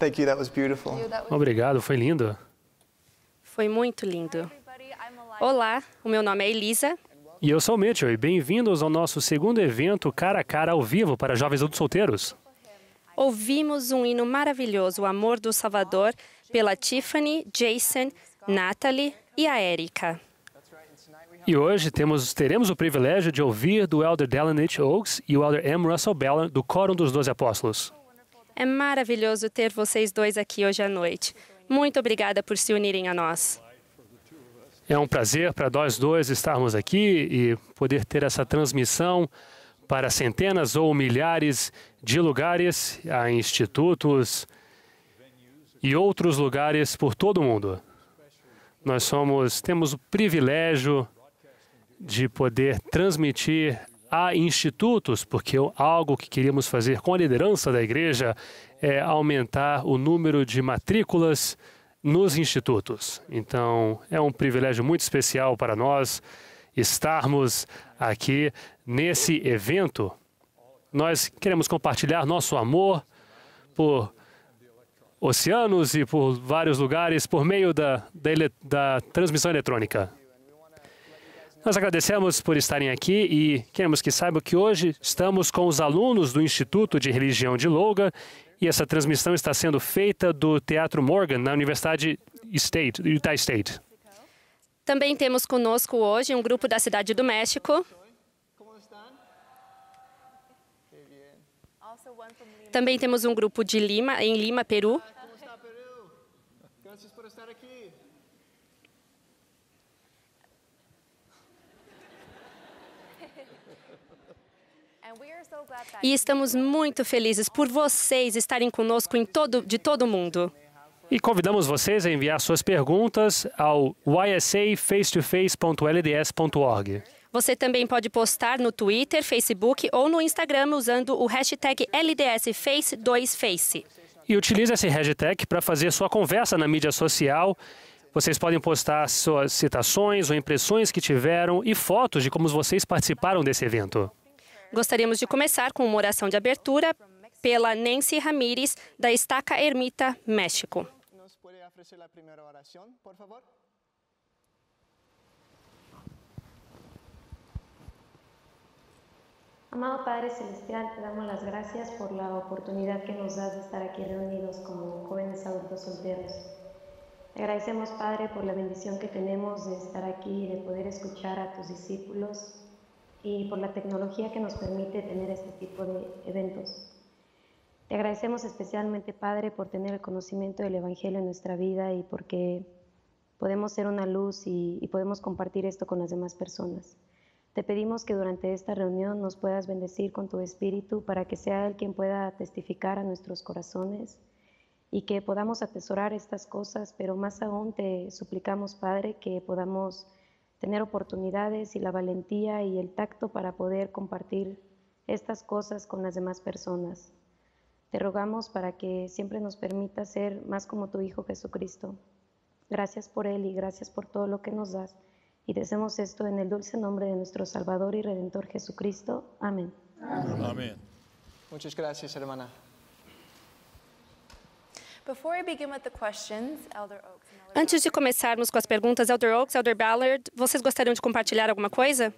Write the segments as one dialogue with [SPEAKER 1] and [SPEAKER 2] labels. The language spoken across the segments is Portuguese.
[SPEAKER 1] Thank you, that was beautiful.
[SPEAKER 2] Obrigado, foi lindo.
[SPEAKER 3] Foi muito lindo. Olá, o meu nome é Elisa.
[SPEAKER 2] E eu sou o Mitchell, e bem-vindos ao nosso segundo evento cara a cara ao vivo para jovens adultos solteiros.
[SPEAKER 3] Ouvimos um hino maravilhoso, O Amor do Salvador, pela Tiffany, Jason, Natalie e a Erika.
[SPEAKER 2] E hoje teremos o privilégio de ouvir do Elder Dallin H. Oaks e o Elder M. Russell Ballard do Quórum dos 12 Apóstolos.
[SPEAKER 3] É maravilhoso ter vocês dois aqui hoje à noite. Muito obrigada por se unirem a nós.
[SPEAKER 2] É um prazer para nós dois estarmos aqui e poder ter essa transmissão para centenas ou milhares de lugares, a institutos e outros lugares por todo o mundo. Temos o privilégio de poder transmitir a institutos, porque algo que queríamos fazer com a liderança da igreja é aumentar o número de matrículas nos institutos. Então, é um privilégio muito especial para nós estarmos aqui nesse evento. Nós queremos compartilhar nosso amor por oceanos e por vários lugares por meio da transmissão eletrônica. Nós agradecemos por estarem aqui e queremos que saibam que hoje estamos com os alunos do Instituto de Religião de Logan e essa transmissão está sendo feita do Teatro Morgan, na Universidade Utah State.
[SPEAKER 3] Também temos conosco hoje um grupo da Cidade do México. Também temos um grupo de Lima, em Lima, Peru.
[SPEAKER 1] Como está, Peru? Graças por estar aqui.
[SPEAKER 3] E estamos muito felizes por vocês estarem conosco de todo o mundo.
[SPEAKER 2] E convidamos vocês a enviar suas perguntas ao ysaface2face.lds.org.
[SPEAKER 3] Você também pode postar no Twitter, Facebook ou no Instagram usando o hashtag LDSFace2Face.
[SPEAKER 2] E utilize esse hashtag para fazer sua conversa na mídia social. Vocês podem postar suas citações ou impressões que tiveram e fotos de como vocês participaram desse evento.
[SPEAKER 3] Gostaríamos de começar com uma oração de abertura pela Nancy Ramírez, da Estaca Ermita, México.
[SPEAKER 1] ¿Nos puede ofrecer la primera oración, por favor?
[SPEAKER 4] Amado Padre Celestial, te damos las gracias por la oportunidad que nos das de estar aquí reunidos como jóvenes adultos solteros. Te agradecemos, Padre, por la bendición que tenemos de estar aquí y de poder escuchar a tus discípulos y por la tecnología que nos permite tener este tipo de eventos. Te agradecemos especialmente, Padre, por tener el conocimiento del Evangelio en nuestra vida y porque podemos ser una luz y podemos compartir esto con las demás personas. Te pedimos que durante esta reunión nos puedas bendecir con tu Espíritu para que sea Él quien pueda testificar a nuestros corazones y que podamos atesorar estas cosas, pero más aún te suplicamos, Padre, que podamos tener oportunidades y la valentía y el tacto para poder compartir estas cosas con las demás personas. Te rogamos para que siempre nos permita ser más como tu Hijo Jesucristo. Gracias por Él y gracias por todo lo que nos das. Y deseamos esto en el dulce nombre de nuestro Salvador y Redentor Jesucristo. Amén.
[SPEAKER 5] Amén.
[SPEAKER 1] Muchas gracias, hermana.
[SPEAKER 6] Before we begin with the questions, Elder Oaks and Elder
[SPEAKER 3] Antes de começarmos com as perguntas, Elder Oaks, Elder Ballard, vocês gostariam de compartilhar alguma coisa?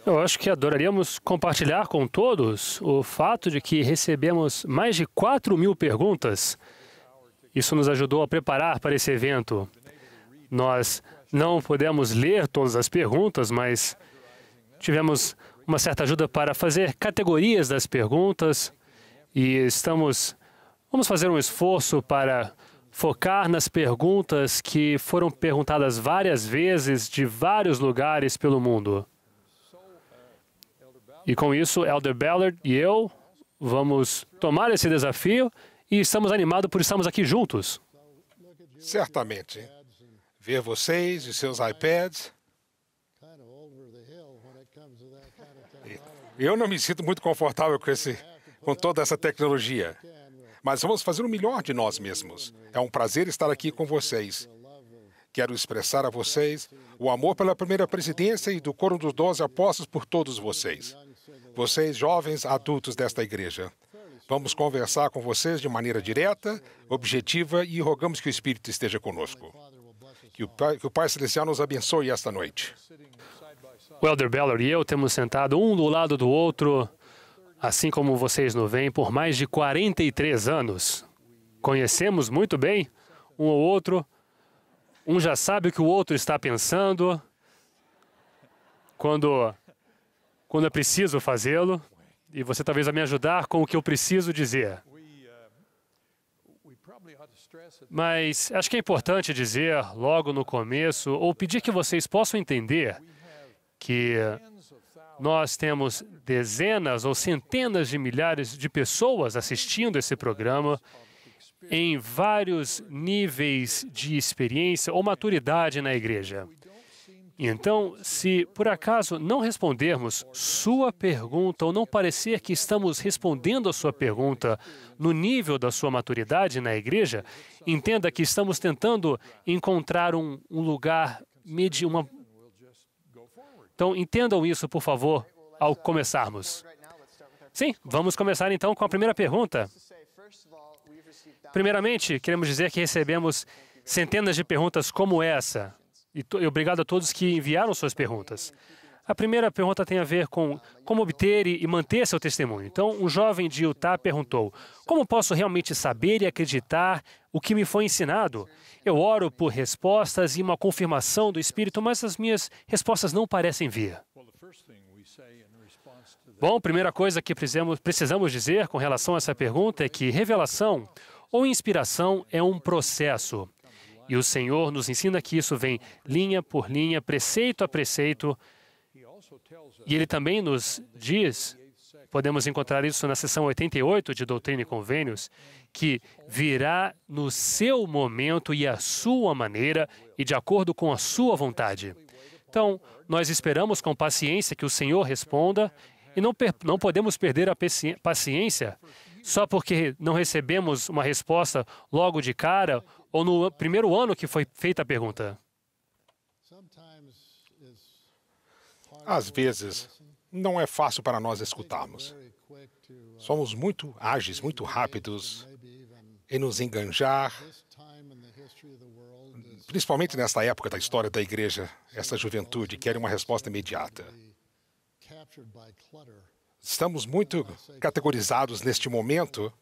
[SPEAKER 2] Eu acho que adoraríamos compartilhar com todos o fato de que recebemos mais de 4.000 perguntas. Isso nos ajudou a preparar para esse evento. Nós não podemos ler todas as perguntas, mas tivemos uma certa ajuda para fazer categorias das perguntas e vamos fazer um esforço para focar nas perguntas que foram perguntadas várias vezes de vários lugares pelo mundo. E com isso, Elder Ballard e eu vamos tomar esse desafio e estamos animados por estarmos aqui juntos.
[SPEAKER 5] Certamente. Ver vocês e seus iPads. Eu não me sinto muito confortável com toda essa tecnologia. Mas vamos fazer o melhor de nós mesmos. É um prazer estar aqui com vocês. Quero expressar a vocês o amor pela primeira presidência e do Coro dos 12 Apóstolos por todos vocês. Vocês, jovens adultos desta igreja. Vamos conversar com vocês de maneira direta, objetiva e rogamos que o Espírito esteja conosco. Que o Pai Celestial nos abençoe esta noite.
[SPEAKER 2] O Elder Ballard e eu temos sentado um do lado do outro, assim como vocês nos veem, por mais de 43 anos. Conhecemos muito bem um ao outro. Um já sabe o que o outro está pensando quando é preciso fazê-lo. E você talvez vai me ajudar com o que eu preciso dizer. Mas acho que é importante dizer logo no começo, ou pedir que vocês possam entender que nós temos dezenas ou centenas de milhares de pessoas assistindo esse programa em vários níveis de experiência ou maturidade na igreja. Então, se por acaso não respondermos sua pergunta ou não parecer que estamos respondendo a sua pergunta no nível da sua maturidade na igreja, entenda que estamos tentando encontrar um lugar Então, entendam isso, por favor, ao começarmos. Sim, vamos começar então com a primeira pergunta. Primeiramente, queremos dizer que recebemos centenas de perguntas como essa. E obrigado a todos que enviaram suas perguntas. A primeira pergunta tem a ver com como obter e manter seu testemunho. Então, um jovem de Utah perguntou: como posso realmente saber e acreditar o que me foi ensinado? Eu oro por respostas e uma confirmação do Espírito, mas as minhas respostas não parecem vir. Bom, a primeira coisa que precisamos dizer com relação a essa pergunta é que revelação ou inspiração é um processo. E o Senhor nos ensina que isso vem linha por linha, preceito a preceito. E Ele também nos diz, podemos encontrar isso na seção 88 de Doutrina e Convênios, que virá no seu momento e à sua maneira e de acordo com a sua vontade. Então, nós esperamos com paciência que o Senhor responda e não podemos perder a paciência só porque não recebemos uma resposta logo de cara ou no primeiro ano que foi feita a pergunta.
[SPEAKER 5] Às vezes, não é fácil para nós escutarmos. Somos muito ágeis, muito rápidos em nos enganjar, principalmente nesta época da história da igreja, essa juventude quer uma resposta imediata. Estamos muito categorizados neste momento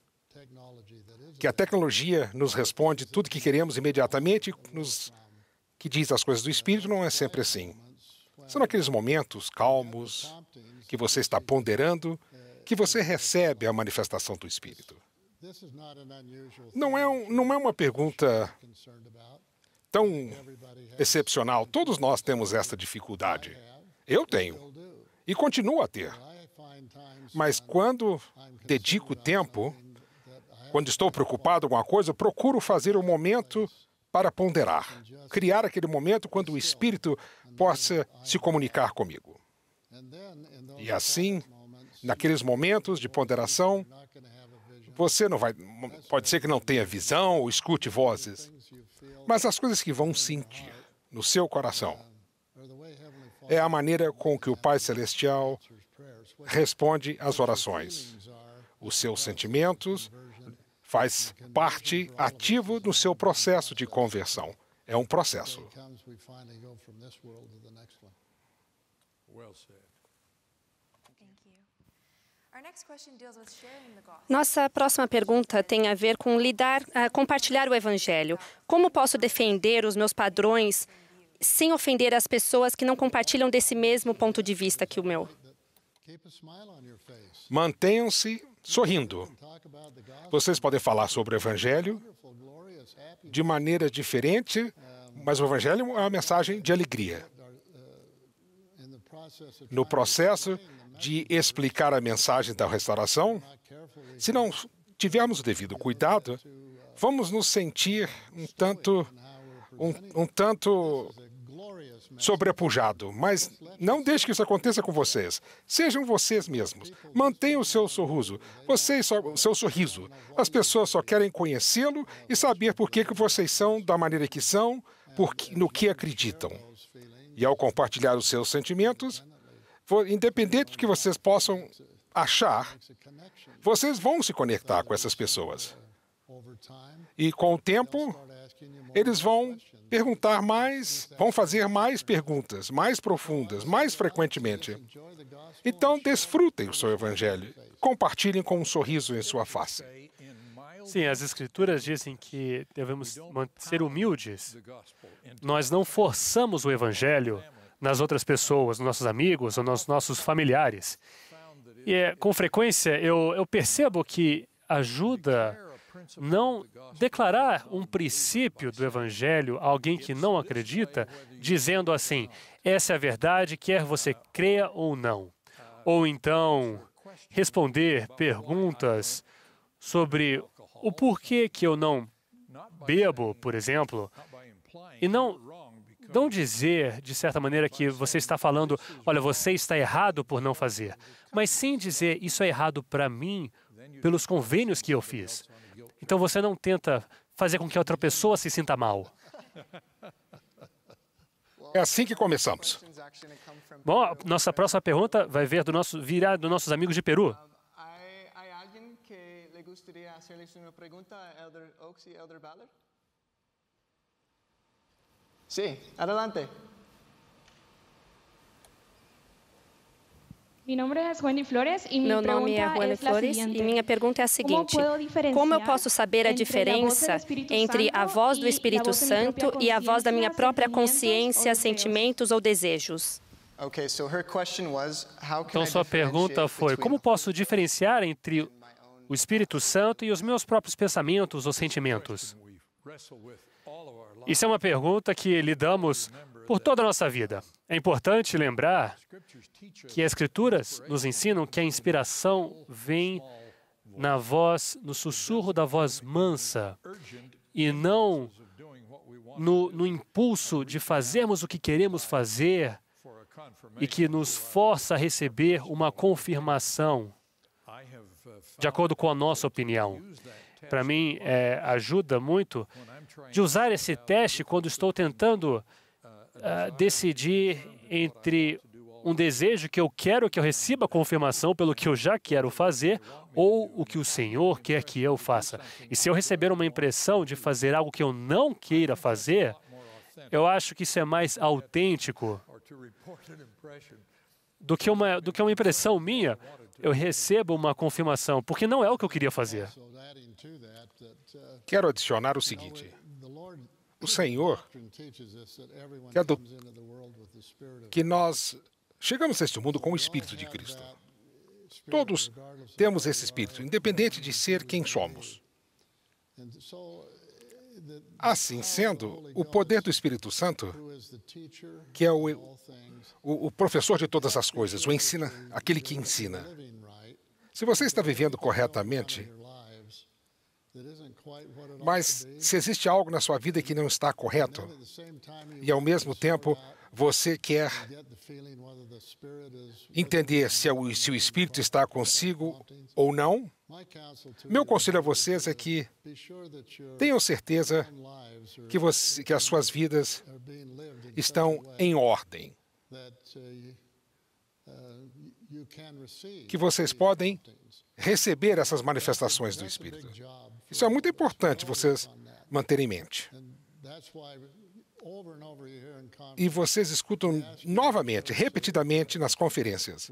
[SPEAKER 5] que a tecnologia nos responde tudo que queremos imediatamente, que diz as coisas do Espírito, não é sempre assim. São aqueles momentos calmos que você está ponderando, que você recebe a manifestação do Espírito. Não é uma pergunta tão excepcional. Todos nós temos esta dificuldade. Eu tenho e continuo a ter. Mas quando dedico tempo, quando estou preocupado com alguma coisa, procuro fazer um momento para ponderar. Criar aquele momento quando o Espírito possa se comunicar comigo. E assim, naqueles momentos de ponderação, você pode ser que não tenha visão ou escute vozes, mas as coisas que vão sentir no seu coração é a maneira com que o Pai Celestial responde às orações. Os seus sentimentos faz parte ativo do seu processo de conversão. É um processo.
[SPEAKER 3] Nossa próxima pergunta tem a ver com compartilhar o Evangelho. Como posso defender os meus padrões sem ofender as pessoas que não compartilham desse mesmo ponto de vista que o meu?
[SPEAKER 5] Mantenham-se sorrindo. Vocês podem falar sobre o Evangelho de maneira diferente, mas o Evangelho é uma mensagem de alegria. No processo de explicar a mensagem da restauração, se não tivermos o devido cuidado, vamos nos sentir um tanto sobrepujado, mas não deixe que isso aconteça com vocês. Sejam vocês mesmos. Mantenham o seu sorriso. O seu sorriso. As pessoas só querem conhecê-lo e saber por que vocês são da maneira que são, no que acreditam. E ao compartilhar os seus sentimentos, independente do que vocês possam achar, vocês vão se conectar com essas pessoas. E com o tempo, eles vão perguntar mais, vão fazer mais perguntas, mais profundas, mais frequentemente. Então, desfrutem o seu Evangelho. Compartilhem com um sorriso em sua face.
[SPEAKER 2] Sim, as Escrituras dizem que devemos ser humildes. Nós não forçamos o Evangelho nas outras pessoas, nos nossos amigos ou nos nossos familiares. E com frequência eu percebo que ajuda não declarar um princípio do Evangelho a alguém que não acredita, dizendo assim, essa é a verdade, quer você creia ou não. Ou então, responder perguntas sobre o porquê que eu não bebo, por exemplo, e não dizer, de certa maneira, que você está falando, olha, você está errado por não fazer, mas sim dizer, isso é errado para mim, pelos convênios que eu fiz. Então, você não tenta fazer com que outra pessoa se sinta mal.
[SPEAKER 5] É assim que começamos.
[SPEAKER 2] Bom, nossa próxima pergunta vai virá dos nossos amigos de Peru.
[SPEAKER 1] ¿Hay alguien que le gustaría hacerles una pregunta a Elder Oaks y Elder Ballard? Sí, adelante.
[SPEAKER 7] Mi nombre es Wendy Flores y mi
[SPEAKER 3] Meu nome é
[SPEAKER 7] pregunta
[SPEAKER 3] Juana
[SPEAKER 7] es la
[SPEAKER 3] Flores
[SPEAKER 7] siguiente.
[SPEAKER 3] e minha pergunta é a seguinte: como eu posso saber a diferença entre a voz do Espírito Santo e a voz da minha própria consciência, sentimentos ou desejos?
[SPEAKER 1] Okay, so her question was, how can
[SPEAKER 2] Então,
[SPEAKER 1] I
[SPEAKER 2] sua pergunta
[SPEAKER 1] differentiate
[SPEAKER 2] foi,
[SPEAKER 1] between
[SPEAKER 2] como posso diferenciar entre o Espírito Santo e os meus próprios pensamentos ou sentimentos? Isso é uma pergunta que lidamos por toda a nossa vida. É importante lembrar que as Escrituras nos ensinam que a inspiração vem na voz, no sussurro da voz mansa e não no impulso de fazermos o que queremos fazer e que nos força a receber uma confirmação de acordo com a nossa opinião. Para mim, ajuda muito de usar esse teste quando estou tentando decidir entre um desejo que eu quero que eu receba confirmação pelo que eu já quero fazer ou o que o Senhor quer que eu faça. E se eu receber uma impressão de fazer algo que eu não queira fazer, eu acho que isso é mais autêntico do que uma impressão minha. Eu recebo uma confirmação, porque não é o que eu queria fazer.
[SPEAKER 5] Quero adicionar o seguinte. O Senhor quer que nós chegamos a este mundo com o Espírito de Cristo. Todos temos esse Espírito, independente de ser quem somos. Assim sendo, o poder do Espírito Santo, que é o professor de todas as coisas, aquele que ensina. Se você está vivendo corretamente, mas se existe algo na sua vida que não está correto, e ao mesmo tempo você quer entender se o Espírito está consigo ou não, meu conselho a vocês é que tenham certeza que as suas vidas estão em ordem, que vocês podem receber essas manifestações do Espírito. Isso é muito importante vocês manterem em mente. E vocês escutam novamente, repetidamente nas conferências.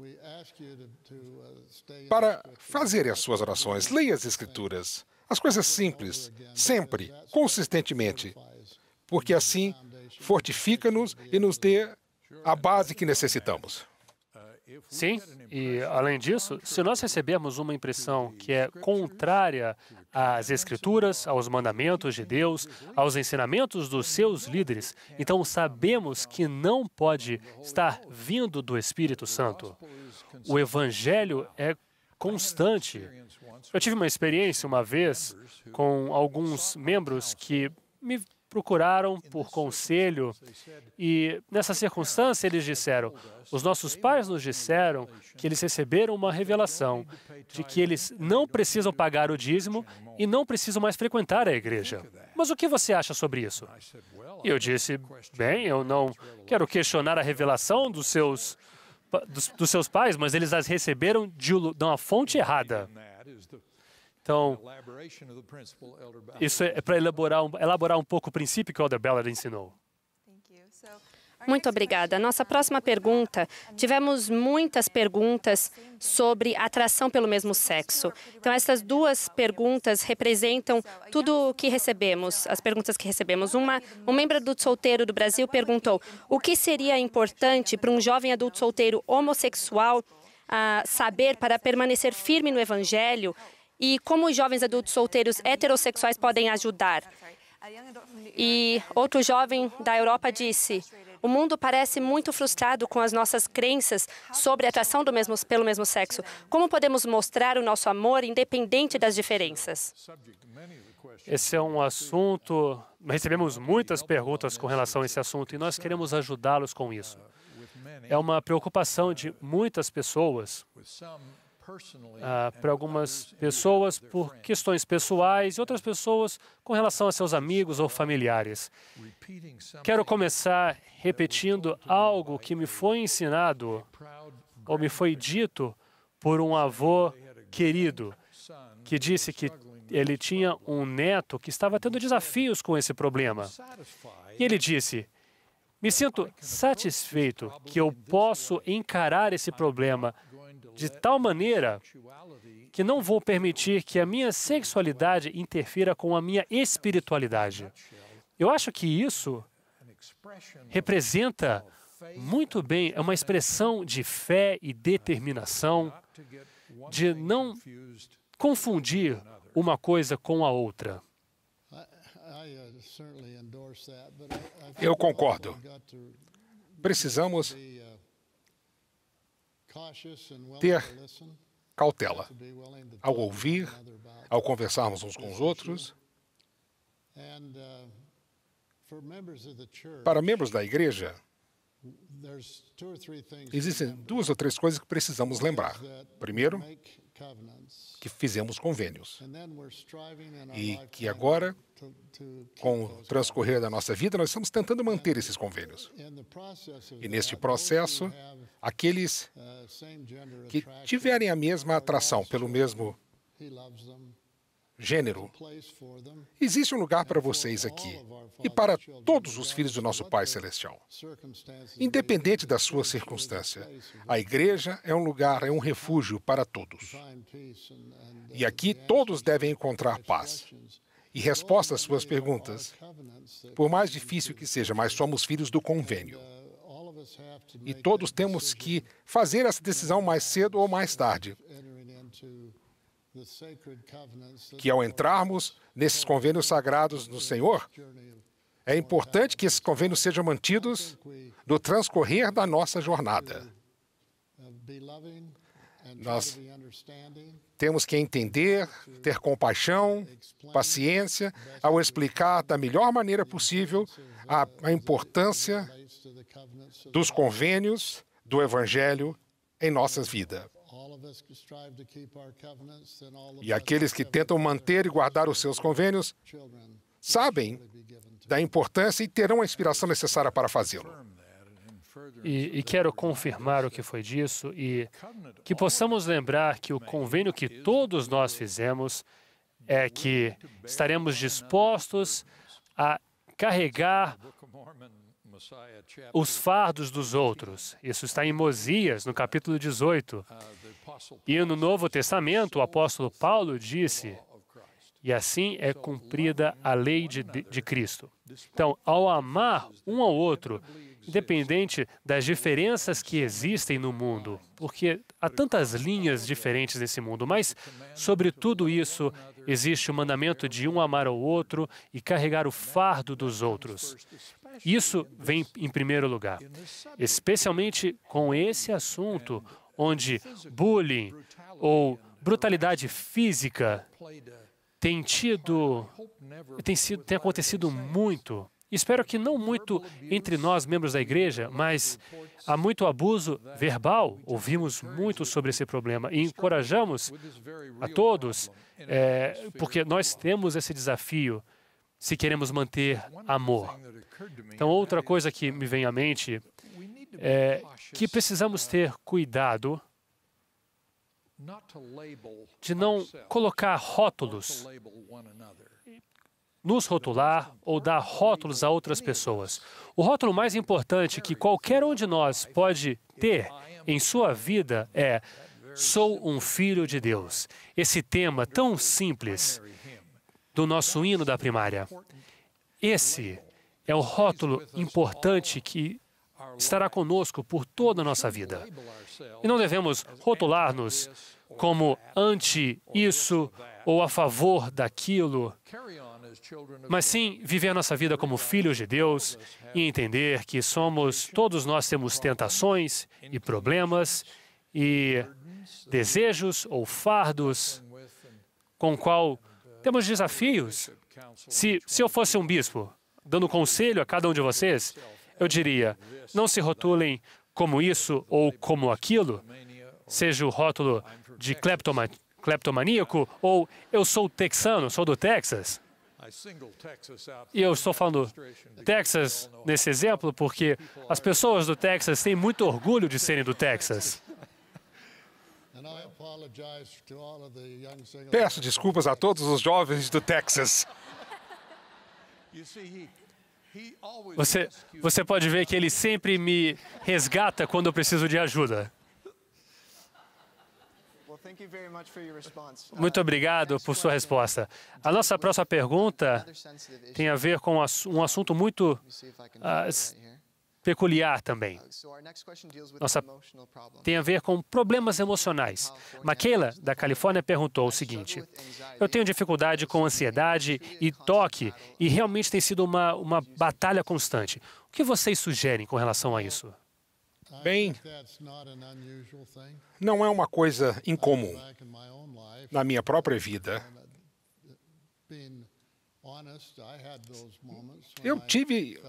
[SPEAKER 5] Para fazerem as suas orações, leia as Escrituras, as coisas simples, sempre, consistentemente, porque assim fortifica-nos e nos dê a base que necessitamos.
[SPEAKER 2] Sim, e além disso, se nós recebermos uma impressão que é contrária às Escrituras, aos mandamentos de Deus, aos ensinamentos dos seus líderes, então sabemos que não pode estar vindo do Espírito Santo. O Evangelho é constante. Eu tive uma experiência uma vez com alguns membros que me procuraram por conselho e, nessa circunstância, eles disseram, os nossos pais nos disseram que eles receberam uma revelação de que eles não precisam pagar o dízimo e não precisam mais frequentar a igreja. Mas o que você acha sobre isso? E eu disse, bem, eu não quero questionar a revelação dos seus pais, mas eles as receberam de uma fonte errada. Então, isso é para elaborar um pouco o princípio que o Elder Ballard ensinou.
[SPEAKER 3] Muito obrigada. Nossa próxima pergunta. Tivemos muitas perguntas sobre atração pelo mesmo sexo. Então, essas duas perguntas representam tudo o que recebemos, as perguntas que recebemos. Um membro adulto solteiro do Brasil perguntou o que seria importante para um jovem adulto solteiro homossexual saber para permanecer firme no Evangelho E como os jovens adultos solteiros heterossexuais podem ajudar? E outro jovem da Europa disse: o mundo parece muito frustrado com as nossas crenças sobre a atração pelo mesmo sexo. Como podemos mostrar o nosso amor independente das diferenças?
[SPEAKER 2] Esse é um assunto... Recebemos muitas perguntas com relação a esse assunto e nós queremos ajudá-los com isso. É uma preocupação de muitas pessoas, para algumas pessoas por questões pessoais e outras pessoas com relação a seus amigos ou familiares. Quero começar repetindo algo que me foi ensinado ou me foi dito por um avô querido, que disse que ele tinha um neto que estava tendo desafios com esse problema. E ele disse: me sinto satisfeito que eu posso encarar esse problema de tal maneira que não vou permitir que a minha sexualidade interfira com a minha espiritualidade. Eu acho que isso representa muito bem, é uma expressão de fé e determinação, de não confundir uma coisa com a outra.
[SPEAKER 5] Eu concordo. Precisamos ter cautela ao ouvir, ao conversarmos uns com os outros. Para membros da igreja, existem 2 ou 3 coisas que precisamos lembrar. Primeiro, que fizemos convênios e que agora, com o transcorrer da nossa vida, nós estamos tentando manter esses convênios. E neste processo, aqueles que tiverem a mesma atração pelo mesmo gênero, existe um lugar para vocês aqui e para todos os filhos do nosso Pai Celestial. Independente da sua circunstância, a igreja é um lugar, é um refúgio para todos. E aqui todos devem encontrar paz e resposta às suas perguntas, por mais difícil que seja, mas somos filhos do convênio. E todos temos que fazer essa decisão mais cedo ou mais tarde, que ao entrarmos nesses convênios sagrados do Senhor, é importante que esses convênios sejam mantidos no transcorrer da nossa jornada. Nós temos que entender, ter compaixão, paciência, ao explicar da melhor maneira possível a importância dos convênios do Evangelho em nossas vidas. E aqueles que tentam manter e guardar os seus convênios sabem da importância e terão a inspiração necessária para fazê-lo.
[SPEAKER 2] E quero confirmar o que foi disso e que possamos lembrar que o convênio que todos nós fizemos é que estaremos dispostos a carregar os fardos dos outros. Isso está em Mosias, no capítulo 18. E no Novo Testamento, o apóstolo Paulo disse: e assim é cumprida a lei de Cristo. Então, ao amar um ao outro, independente das diferenças que existem no mundo, porque há tantas linhas diferentes nesse mundo, mas sobre tudo isso existe o mandamento de um amar ao outro e carregar o fardo dos outros. Isso vem em primeiro lugar, especialmente com esse assunto onde bullying ou brutalidade física tem acontecido muito. Espero que não muito entre nós, membros da igreja, mas há muito abuso verbal. Ouvimos muito sobre esse problema e encorajamos a todos, porque nós temos esse desafio se queremos manter amor. Então, outra coisa que me vem à mente é que precisamos ter cuidado de não colocar rótulos, nos rotular ou dar rótulos a outras pessoas. O rótulo mais importante que qualquer um de nós pode ter em sua vida é: sou um filho de Deus. Esse tema tão simples do nosso hino da primária. Esse é o rótulo importante que estará conosco por toda a nossa vida. E não devemos rotular-nos como anti isso ou a favor daquilo, mas sim viver a nossa vida como filhos de Deus e entender que todos nós temos tentações e problemas e desejos ou fardos com o qual temos desafios. Se eu fosse um bispo, dando conselho a cada um de vocês, eu diria, não se rotulem como isso ou como aquilo, seja o rótulo de cleptomaníaco ou eu sou texano, sou do Texas. E eu estou falando Texas nesse exemplo porque as pessoas do Texas têm muito orgulho de serem do Texas.
[SPEAKER 5] Peço desculpas a todos os jovens do Texas.
[SPEAKER 2] Você pode ver que ele sempre me resgata quando eu preciso de ajuda. Muito obrigado por sua resposta. A nossa próxima pergunta tem a ver com um assunto muito peculiar também. Tem a ver com problemas emocionais. Michaela, da Califórnia, perguntou o seguinte: eu tenho dificuldade com ansiedade e toque e realmente tem sido uma batalha constante. O que vocês sugerem com relação a isso?
[SPEAKER 5] Bem, não é uma coisa incomum. Na minha própria vida, eu tive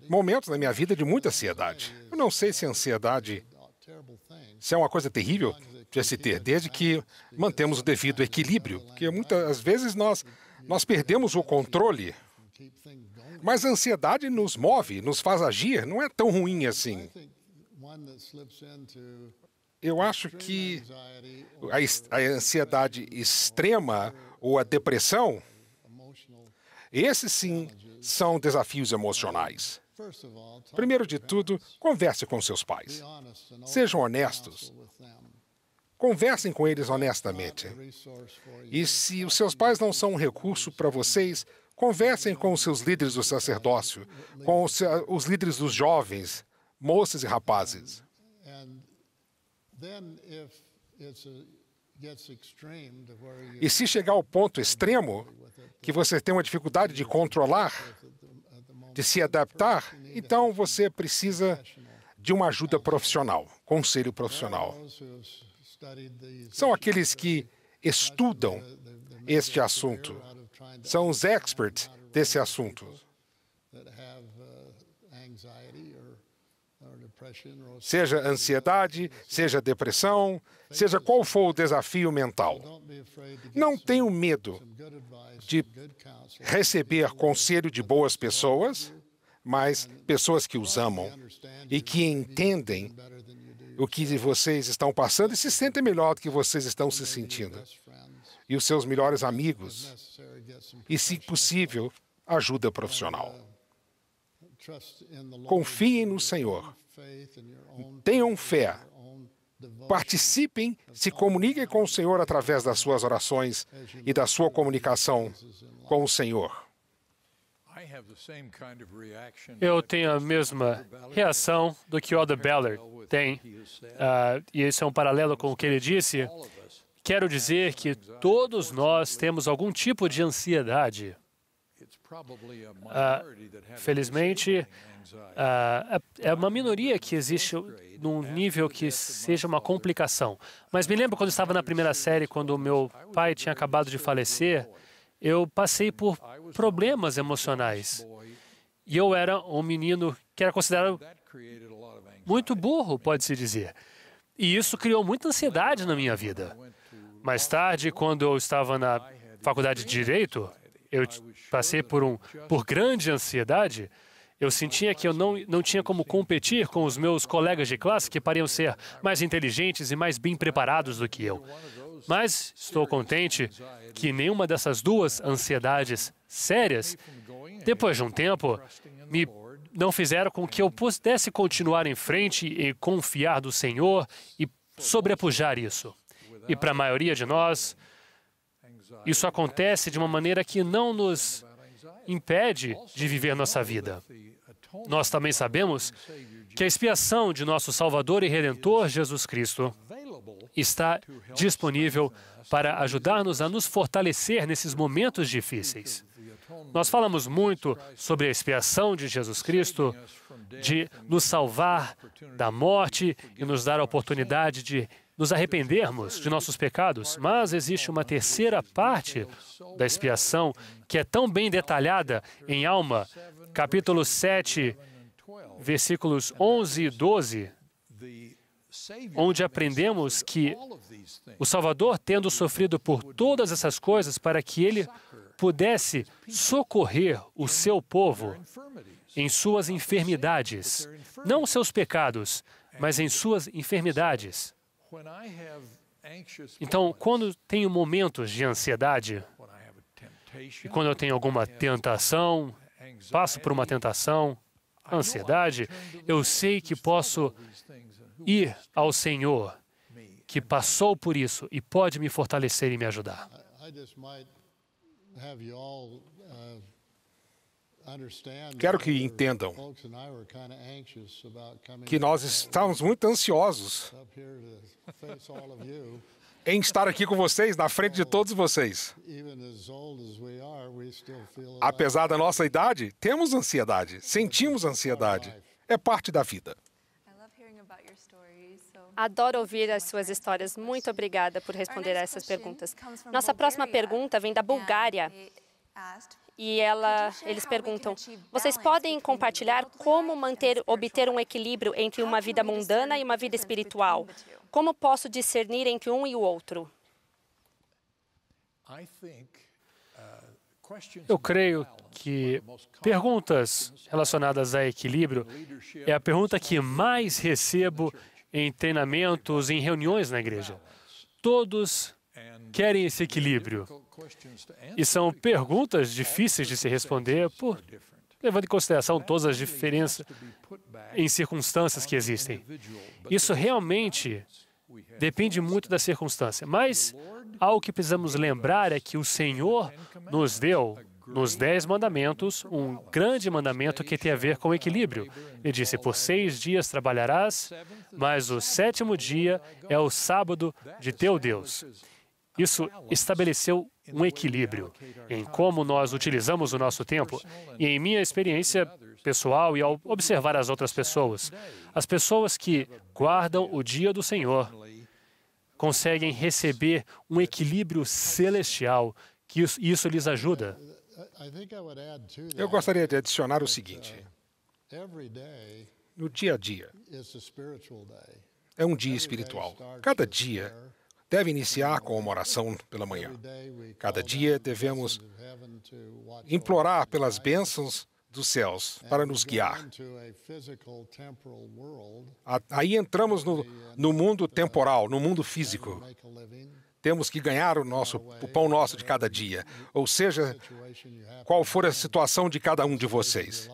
[SPEAKER 5] momentos na minha vida de muita ansiedade. Eu não sei se a ansiedade é uma coisa terrível de se ter, desde que mantemos o devido equilíbrio, porque muitas vezes nós perdemos o controle. Mas a ansiedade nos move, nos faz agir, não é tão ruim assim. Eu acho que a ansiedade extrema ou a depressão, esses sim são desafios emocionais. Primeiro de tudo, converse com seus pais. Sejam honestos. Conversem com eles honestamente. E se os seus pais não são um recurso para vocês, conversem com os seus líderes do sacerdócio, com os líderes dos jovens, moças e rapazes. E se chegar ao ponto extremo, que você tem uma dificuldade de controlar, de se adaptar, então você precisa de uma ajuda profissional, conselho profissional. São aqueles que estudam este assunto, são os experts desse assunto. Seja ansiedade, seja depressão, seja qual for o desafio mental. Não tenham medo de receber conselho de boas pessoas, mas pessoas que os amam e que entendem o que vocês estão passando e se sentem melhor do que vocês estão se sentindo. E os seus melhores amigos. E, se possível, ajuda profissional. Confiem no Senhor. Tenham fé. Participem, se comuniquem com o Senhor através das suas orações e da sua comunicação com o Senhor.
[SPEAKER 2] Eu tenho a mesma reação do que o Elder Beller tem, e esse é um paralelo com o que ele disse. Quero dizer que todos nós temos algum tipo de ansiedade. Felizmente, é uma minoria que existe num nível que seja uma complicação. Mas me lembro quando eu estava na primeira série, quando o meu pai tinha acabado de falecer, eu passei por problemas emocionais. E eu era um menino que era considerado muito burro, pode-se dizer. E isso criou muita ansiedade na minha vida. Mais tarde, quando eu estava na faculdade de Direito, eu passei por grande ansiedade. Eu sentia que eu não tinha como competir com os meus colegas de classe que pareciam ser mais inteligentes e mais bem preparados do que eu. Mas estou contente que nenhuma dessas duas ansiedades sérias, depois de um tempo, não fizeram com que eu pudesse continuar em frente e confiar no Senhor e sobrepujar isso. E para a maioria de nós, isso acontece de uma maneira que não nos impede de viver nossa vida. Nós também sabemos que a expiação de nosso Salvador e Redentor, Jesus Cristo, está disponível para ajudar-nos a nos fortalecer nesses momentos difíceis. Nós falamos muito sobre a expiação de Jesus Cristo, de nos salvar da morte e nos dar a oportunidade de nos arrependermos de nossos pecados, mas existe uma terceira parte da expiação que é tão bem detalhada em Alma, capítulo 7, versículos 11 e 12, onde aprendemos que o Salvador, tendo sofrido por todas essas coisas para que Ele pudesse socorrer o seu povo em suas enfermidades, não os seus pecados, mas em suas enfermidades. Então, quando tenho momentos de ansiedade, e quando eu tenho alguma tentação, passo por uma tentação, ansiedade, eu sei que posso ir ao Senhor, que passou por isso e pode me fortalecer e me ajudar.
[SPEAKER 5] Quero que entendam que nós estávamos muito ansiosos em estar aqui com vocês, na frente de todos vocês. Apesar da nossa idade, temos ansiedade, sentimos ansiedade. É parte da vida.
[SPEAKER 3] Adoro ouvir as suas histórias. Muito obrigada por responder a essas perguntas. Nossa próxima pergunta vem da Bulgária. E eles perguntam, vocês podem compartilhar como obter um equilíbrio entre uma vida mundana e uma vida espiritual? Como posso discernir entre um e o outro?
[SPEAKER 2] Eu creio que perguntas relacionadas a equilíbrio é a pergunta que mais recebo em treinamentos, em reuniões na igreja. Todos querem esse equilíbrio. E são perguntas difíceis de se responder, levando em consideração todas as diferenças em circunstâncias que existem. Isso realmente depende muito da circunstância. Mas algo que precisamos lembrar é que o Senhor nos deu, nos 10 mandamentos, um grande mandamento que tem a ver com equilíbrio. Ele disse, por 6 dias trabalharás, mas o 7º dia é o sábado de teu Deus. Isso estabeleceu um equilíbrio em como nós utilizamos o nosso tempo. E em minha experiência pessoal e ao observar as outras pessoas, as pessoas que guardam o dia do Senhor conseguem receber um equilíbrio celestial, que isso lhes ajuda.
[SPEAKER 5] Eu gostaria de adicionar o seguinte. No dia a dia, é um dia espiritual. Cada dia deve iniciar com uma oração pela manhã. Cada dia devemos implorar pelas bênçãos dos céus para nos guiar. Aí entramos no mundo temporal, no mundo físico. Temos que ganhar o pão nosso de cada dia. Ou seja, qual for a situação de cada um de vocês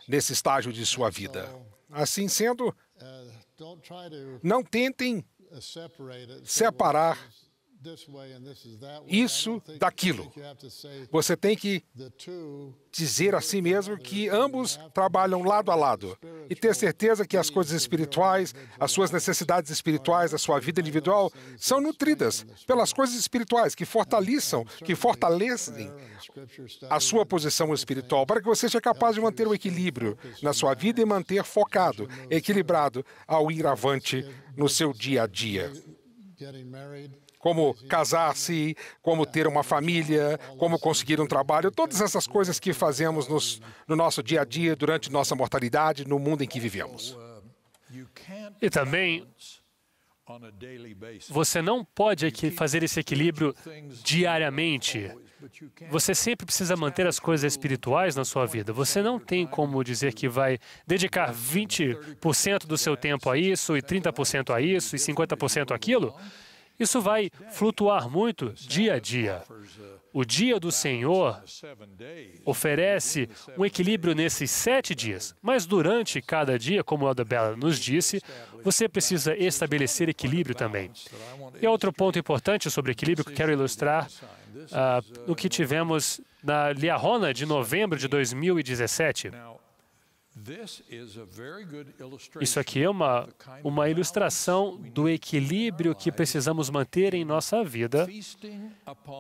[SPEAKER 5] nesse estágio de sua vida. Assim sendo, não tentem separar isso daquilo. Você tem que dizer a si mesmo que ambos trabalham lado a lado e ter certeza que as coisas espirituais, as suas necessidades espirituais, a sua vida individual são nutridas pelas coisas espirituais que fortalecem a sua posição espiritual para que você seja capaz de manter o equilíbrio na sua vida e manter focado, equilibrado ao ir avante no seu dia a dia. Como casar-se, como ter uma família, como conseguir um trabalho, todas essas coisas que fazemos no nosso dia a dia, durante nossa mortalidade, no mundo em que vivemos.
[SPEAKER 2] E também, você não pode fazer esse equilíbrio diariamente. Você sempre precisa manter as coisas espirituais na sua vida. Você não tem como dizer que vai dedicar 20% do seu tempo a isso, e 30% a isso, e 50% àquilo. Isso vai flutuar muito dia a dia. O dia do Senhor oferece um equilíbrio nesses 7 dias, mas durante cada dia, como o Elder Bella nos disse, você precisa estabelecer equilíbrio também. E outro ponto importante sobre equilíbrio que eu quero ilustrar, o que tivemos na Liahona de novembro de 2017. Isso aqui é uma ilustração do equilíbrio que precisamos manter em nossa vida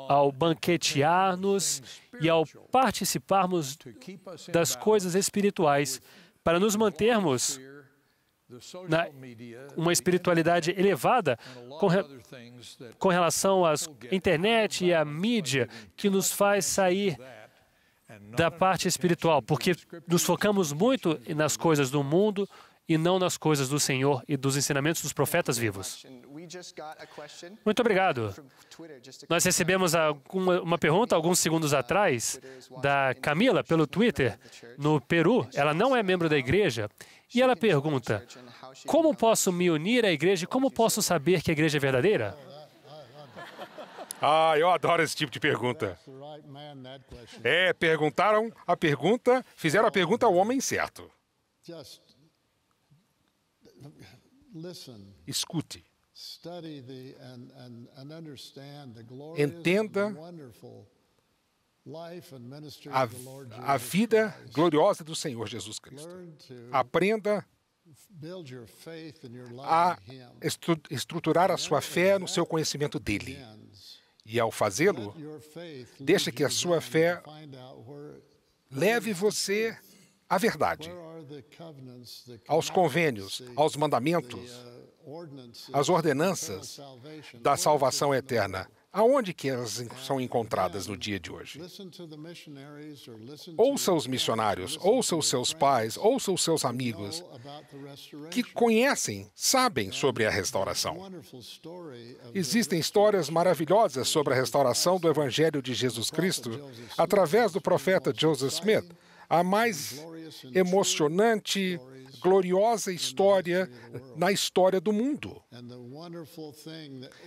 [SPEAKER 2] ao banquetear-nos e ao participarmos das coisas espirituais, para nos mantermos uma espiritualidade elevada com relação à internet e à mídia, que nos faz sair da parte espiritual, porque nos focamos muito nas coisas do mundo e não nas coisas do Senhor e dos ensinamentos dos profetas vivos. Muito obrigado. Nós recebemos uma pergunta alguns segundos atrás da Camila pelo Twitter, no Peru. Ela não é membro da igreja e ela pergunta: como posso me unir à igreja e como posso saber que a igreja é verdadeira?
[SPEAKER 5] Eu adoro esse tipo de pergunta. Fizeram a pergunta ao homem certo. Escute. Entenda a vida gloriosa do Senhor Jesus Cristo. Aprenda a estruturar a sua fé no seu conhecimento dele. E ao fazê-lo, deixa que a sua fé leve você à verdade, aos convênios, aos mandamentos, às ordenanças da salvação eterna. Aonde que elas são encontradas no dia de hoje? Ouça os missionários, ouça os seus pais, ouça os seus amigos, que conhecem, sabem sobre a restauração. Existem histórias maravilhosas sobre a restauração do Evangelho de Jesus Cristo através do profeta Joseph Smith. A mais emocionante, gloriosa história na história do mundo.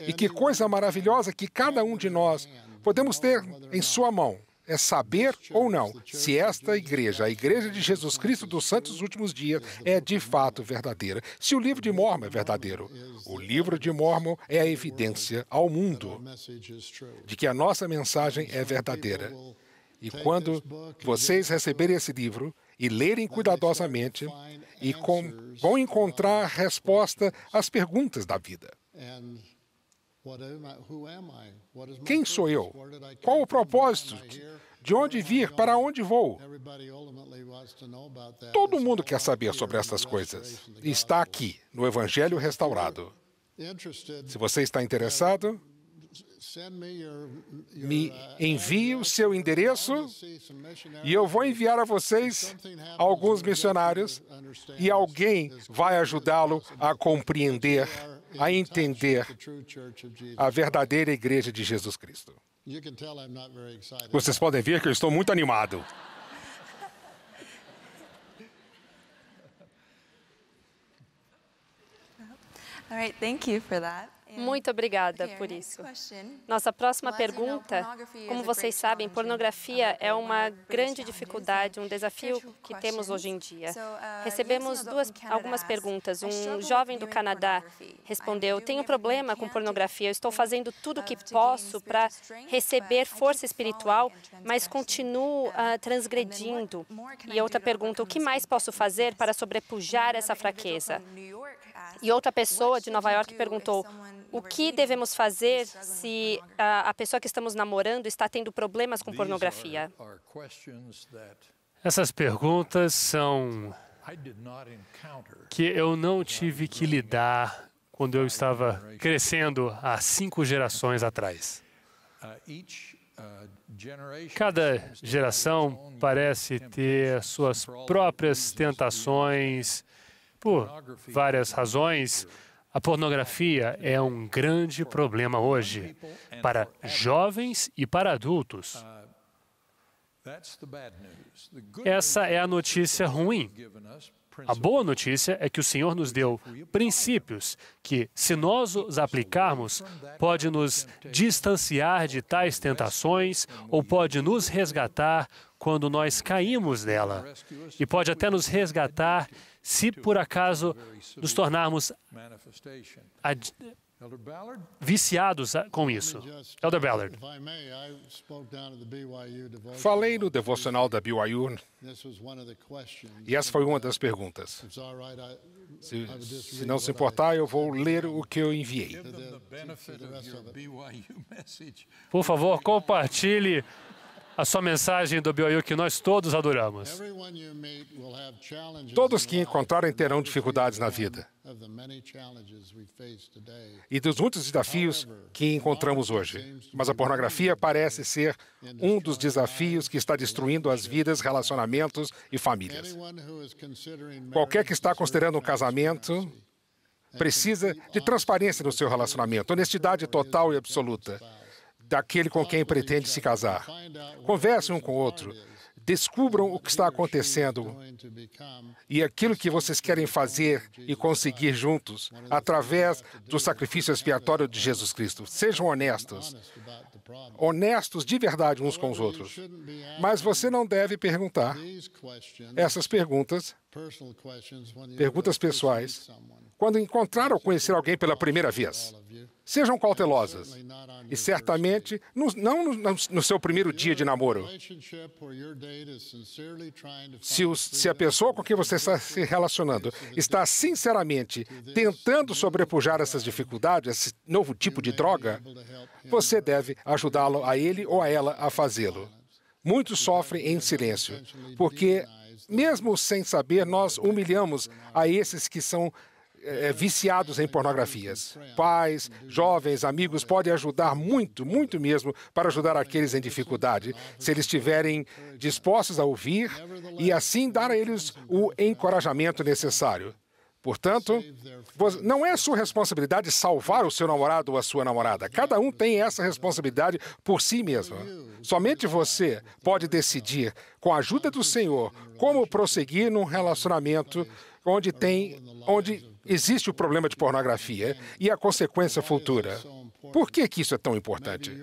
[SPEAKER 5] E que coisa maravilhosa que cada um de nós podemos ter em sua mão. É saber ou não se esta igreja, a Igreja de Jesus Cristo dos Santos dos Últimos Dias, é de fato verdadeira. Se o livro de Mórmon é verdadeiro, o livro de Mórmon é a evidência ao mundo de que a nossa mensagem é verdadeira. E quando vocês receberem esse livro e lerem cuidadosamente, vão encontrar a resposta às perguntas da vida. Quem sou eu? Qual o propósito? De onde vir? Para onde vou? Todo mundo quer saber sobre essas coisas. E está aqui, no Evangelho Restaurado. Se você está interessado, me envie o seu endereço e eu vou enviar a vocês alguns missionários e alguém vai ajudá-lo a compreender, a entender a verdadeira Igreja de Jesus Cristo. Vocês podem ver que eu estou muito animado.
[SPEAKER 6] All right, thank you for that.
[SPEAKER 3] Muito obrigada por isso. Nossa próxima pergunta: como vocês sabem, pornografia é uma grande dificuldade, um desafio que temos hoje em dia. Recebemos algumas perguntas. Um jovem do Canadá respondeu: tenho problema com pornografia, eu estou fazendo tudo o que posso para receber força espiritual, mas continuo transgredindo. E outra pergunta: o que mais posso fazer para sobrepujar essa fraqueza? E outra pessoa de Nova York perguntou: o que devemos fazer se a pessoa que estamos namorando está tendo problemas com pornografia?
[SPEAKER 2] Essas perguntas são que eu não tive que lidar quando eu estava crescendo há 5 gerações atrás. Cada geração parece ter suas próprias tentações por várias razões. A pornografia é um grande problema hoje para jovens e para adultos. Essa é a notícia ruim. A boa notícia é que o Senhor nos deu princípios que, se nós os aplicarmos, pode nos distanciar de tais tentações ou pode nos resgatar quando nós caímos nela. E pode até nos resgatar se, por acaso, nos tornarmos viciados com isso. Elder Ballard.
[SPEAKER 5] Falei no devocional da BYU e essa foi uma das perguntas. Se não se importar, eu vou ler o que eu enviei.
[SPEAKER 2] Por favor, compartilhe a sua mensagem do BYU que nós todos adoramos.
[SPEAKER 5] Todos que encontrarem terão dificuldades na vida. E dos muitos desafios que encontramos hoje. Mas a pornografia parece ser um dos desafios que está destruindo as vidas, relacionamentos e famílias. Qualquer que está considerando um casamento precisa de transparência no seu relacionamento, honestidade total e absoluta daquele com quem pretende se casar. Conversem um com o outro. Descubram o que está acontecendo e aquilo que vocês querem fazer e conseguir juntos através do sacrifício expiatório de Jesus Cristo. Sejam honestos. Honestos de verdade uns com os outros. Mas você não deve perguntar essas perguntas pessoais, quando encontrar ou conhecer alguém pela primeira vez. Sejam cautelosas. E certamente, não no seu primeiro dia de namoro. Se a pessoa com quem você está se relacionando está sinceramente tentando sobrepujar essas dificuldades, esse novo tipo de droga, você deve ajudá-lo a ele ou a ela a fazê-lo. Muitos sofrem em silêncio, porque, mesmo sem saber, nós humilhamos a esses que são viciados em pornografias. Pais, jovens, amigos podem ajudar muito, muito mesmo para ajudar aqueles em dificuldade, se eles estiverem dispostos a ouvir e assim dar a eles o encorajamento necessário. Portanto, não é sua responsabilidade salvar o seu namorado ou a sua namorada. Cada um tem essa responsabilidade por si mesmo. Somente você pode decidir, com a ajuda do Senhor, como prosseguir num relacionamento onde existe o problema de pornografia e a consequência futura. Por que isso é tão importante?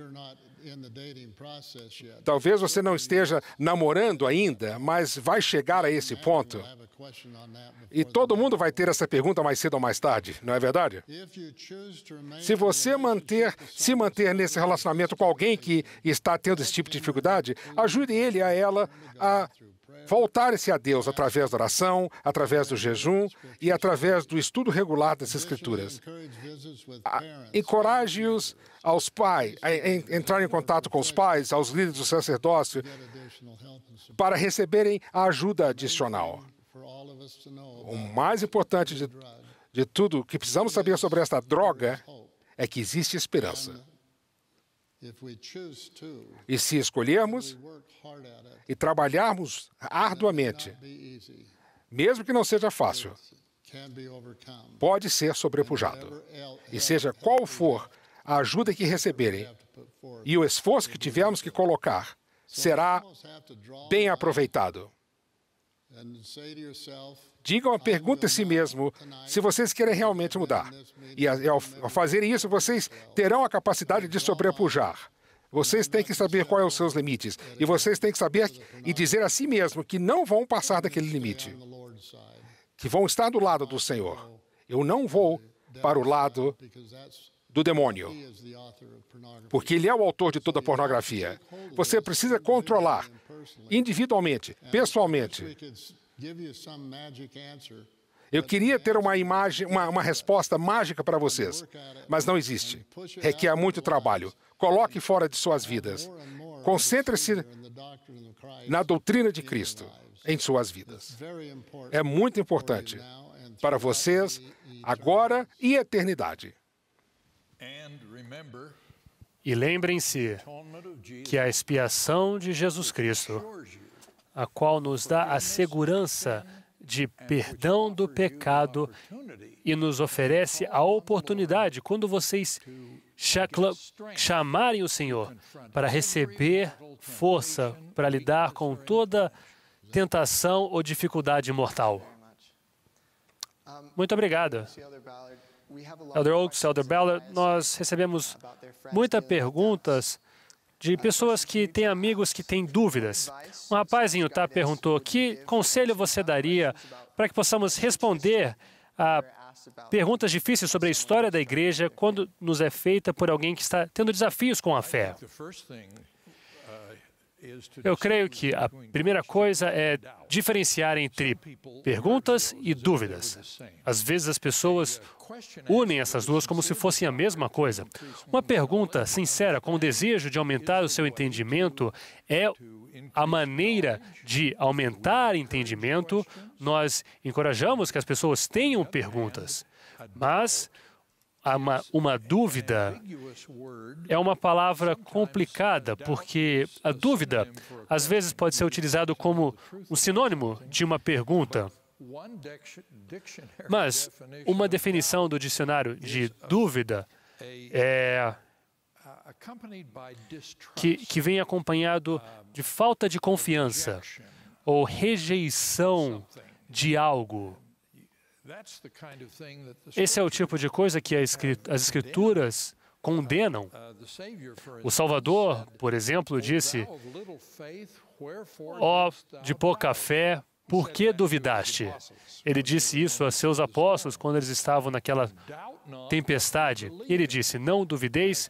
[SPEAKER 5] Talvez você não esteja namorando ainda, mas vai chegar a esse ponto. E todo mundo vai ter essa pergunta mais cedo ou mais tarde, não é verdade? Se você se manter nesse relacionamento com alguém que está tendo esse tipo de dificuldade, ajude ele a ela a voltar-se a Deus através da oração, através do jejum e através do estudo regular das Escrituras. Encoraje-os aos pais, a entrar em contato com os pais, aos líderes do sacerdócio, para receberem a ajuda adicional. O mais importante de tudo que precisamos saber sobre esta droga é que existe esperança. E se escolhermos e trabalharmos arduamente, mesmo que não seja fácil, pode ser sobrepujado. E seja qual for a ajuda que receberem e o esforço que tivermos que colocar, será bem aproveitado. Perguntem a si mesmo se vocês querem realmente mudar. E ao fazerem isso, vocês terão a capacidade de sobrepujar. Vocês têm que saber quais são os seus limites. E vocês têm que saber e dizer a si mesmo que não vão passar daquele limite. Que vão estar do lado do Senhor. Eu não vou para o lado do demônio. Porque ele é o autor de toda a pornografia. Você precisa controlar individualmente, pessoalmente. Eu queria ter uma resposta mágica para vocês, mas não existe. Requer muito trabalho. Coloque fora de suas vidas. Concentre-se na doutrina de Cristo em suas vidas. É muito importante para vocês, agora e eternidade.
[SPEAKER 2] E lembrem-se que a expiação de Jesus Cristo, a qual nos dá a segurança de perdão do pecado e nos oferece a oportunidade, quando vocês chamarem o Senhor para receber força para lidar com toda tentação ou dificuldade mortal. Muito obrigado. Elder Oaks, Elder Ballard, nós recebemos muitas perguntas de pessoas que têm amigos que têm dúvidas. Um rapaz em Utah perguntou: que conselho você daria para que possamos responder a perguntas difíceis sobre a história da igreja quando nos é feita por alguém que está tendo desafios com a fé. Eu creio que a primeira coisa é diferenciar entre perguntas e dúvidas. Às vezes as pessoas unem essas duas como se fossem a mesma coisa. Uma pergunta sincera com o desejo de aumentar o seu entendimento é a maneira de aumentar entendimento. Nós encorajamos que as pessoas tenham perguntas, mas uma dúvida é uma palavra complicada, porque a dúvida, às vezes, pode ser utilizado como um sinônimo de uma pergunta. Mas uma definição do dicionário de dúvida é que vem acompanhado de falta de confiança ou rejeição de algo. Esse é o tipo de coisa que as Escrituras condenam. O Salvador, por exemplo, disse: ó de pouca fé, por que duvidaste? Ele disse isso a seus apóstolos quando eles estavam naquela tempestade. Ele disse: não duvideis,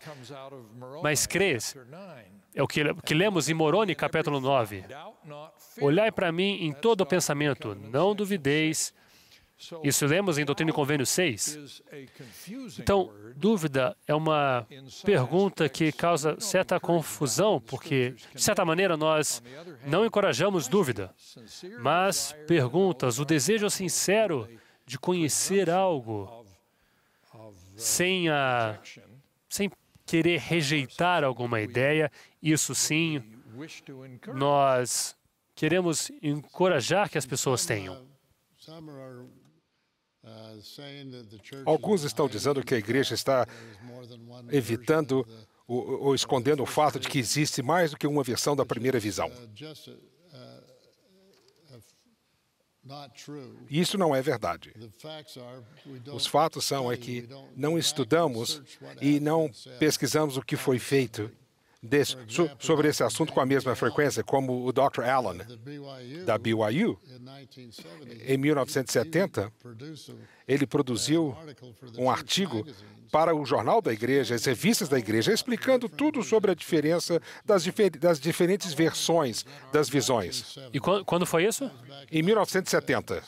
[SPEAKER 2] mas crês. É o que lemos em Moroni, capítulo 9. Olhai para mim em todo o pensamento, não duvideis. Isso lemos em Doutrina e Convênio 6. Então, dúvida é uma pergunta que causa certa confusão, porque, de certa maneira, nós não encorajamos dúvida, mas perguntas, o desejo sincero de conhecer algo sem querer rejeitar alguma ideia. Isso sim, nós queremos encorajar que as pessoas tenham.
[SPEAKER 5] Alguns estão dizendo que a igreja está evitando ou escondendo o fato de que existe mais do que uma versão da primeira visão. E isso não é verdade. Os fatos são que não estudamos e não pesquisamos o que foi feito sobre esse assunto com a mesma frequência, como o Dr. Allen, da BYU. Em 1970, ele produziu um artigo para o Jornal da Igreja, as revistas da Igreja, explicando tudo sobre a diferença das diferentes versões das visões.
[SPEAKER 2] E quando foi isso?
[SPEAKER 5] Em 1970.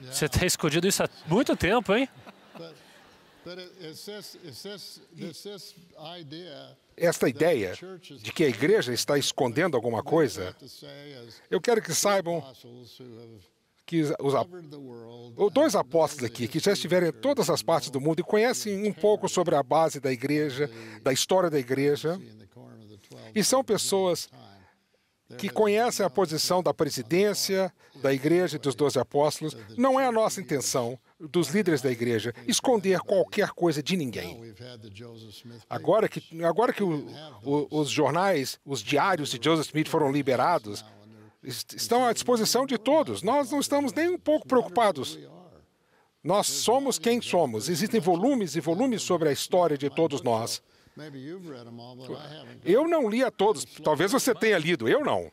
[SPEAKER 2] Você está escondido isso há muito tempo, hein?
[SPEAKER 5] Esta ideia de que a igreja está escondendo alguma coisa, eu quero que saibam que dois apóstolos aqui, que já estiveram em todas as partes do mundo e conhecem um pouco sobre a base da igreja, da história da igreja, e são pessoas que conhecem a posição da presidência, da igreja e dos 12 apóstolos. Não é a nossa intenção, dos líderes da igreja, esconder qualquer coisa de ninguém. Agora que os jornais, os diários de Joseph Smith foram liberados, estão à disposição de todos. Nós não estamos nem um pouco preocupados. Nós somos quem somos. Existem volumes e volumes sobre a história de todos nós. Eu não li a todos. Talvez você tenha lido. Eu não.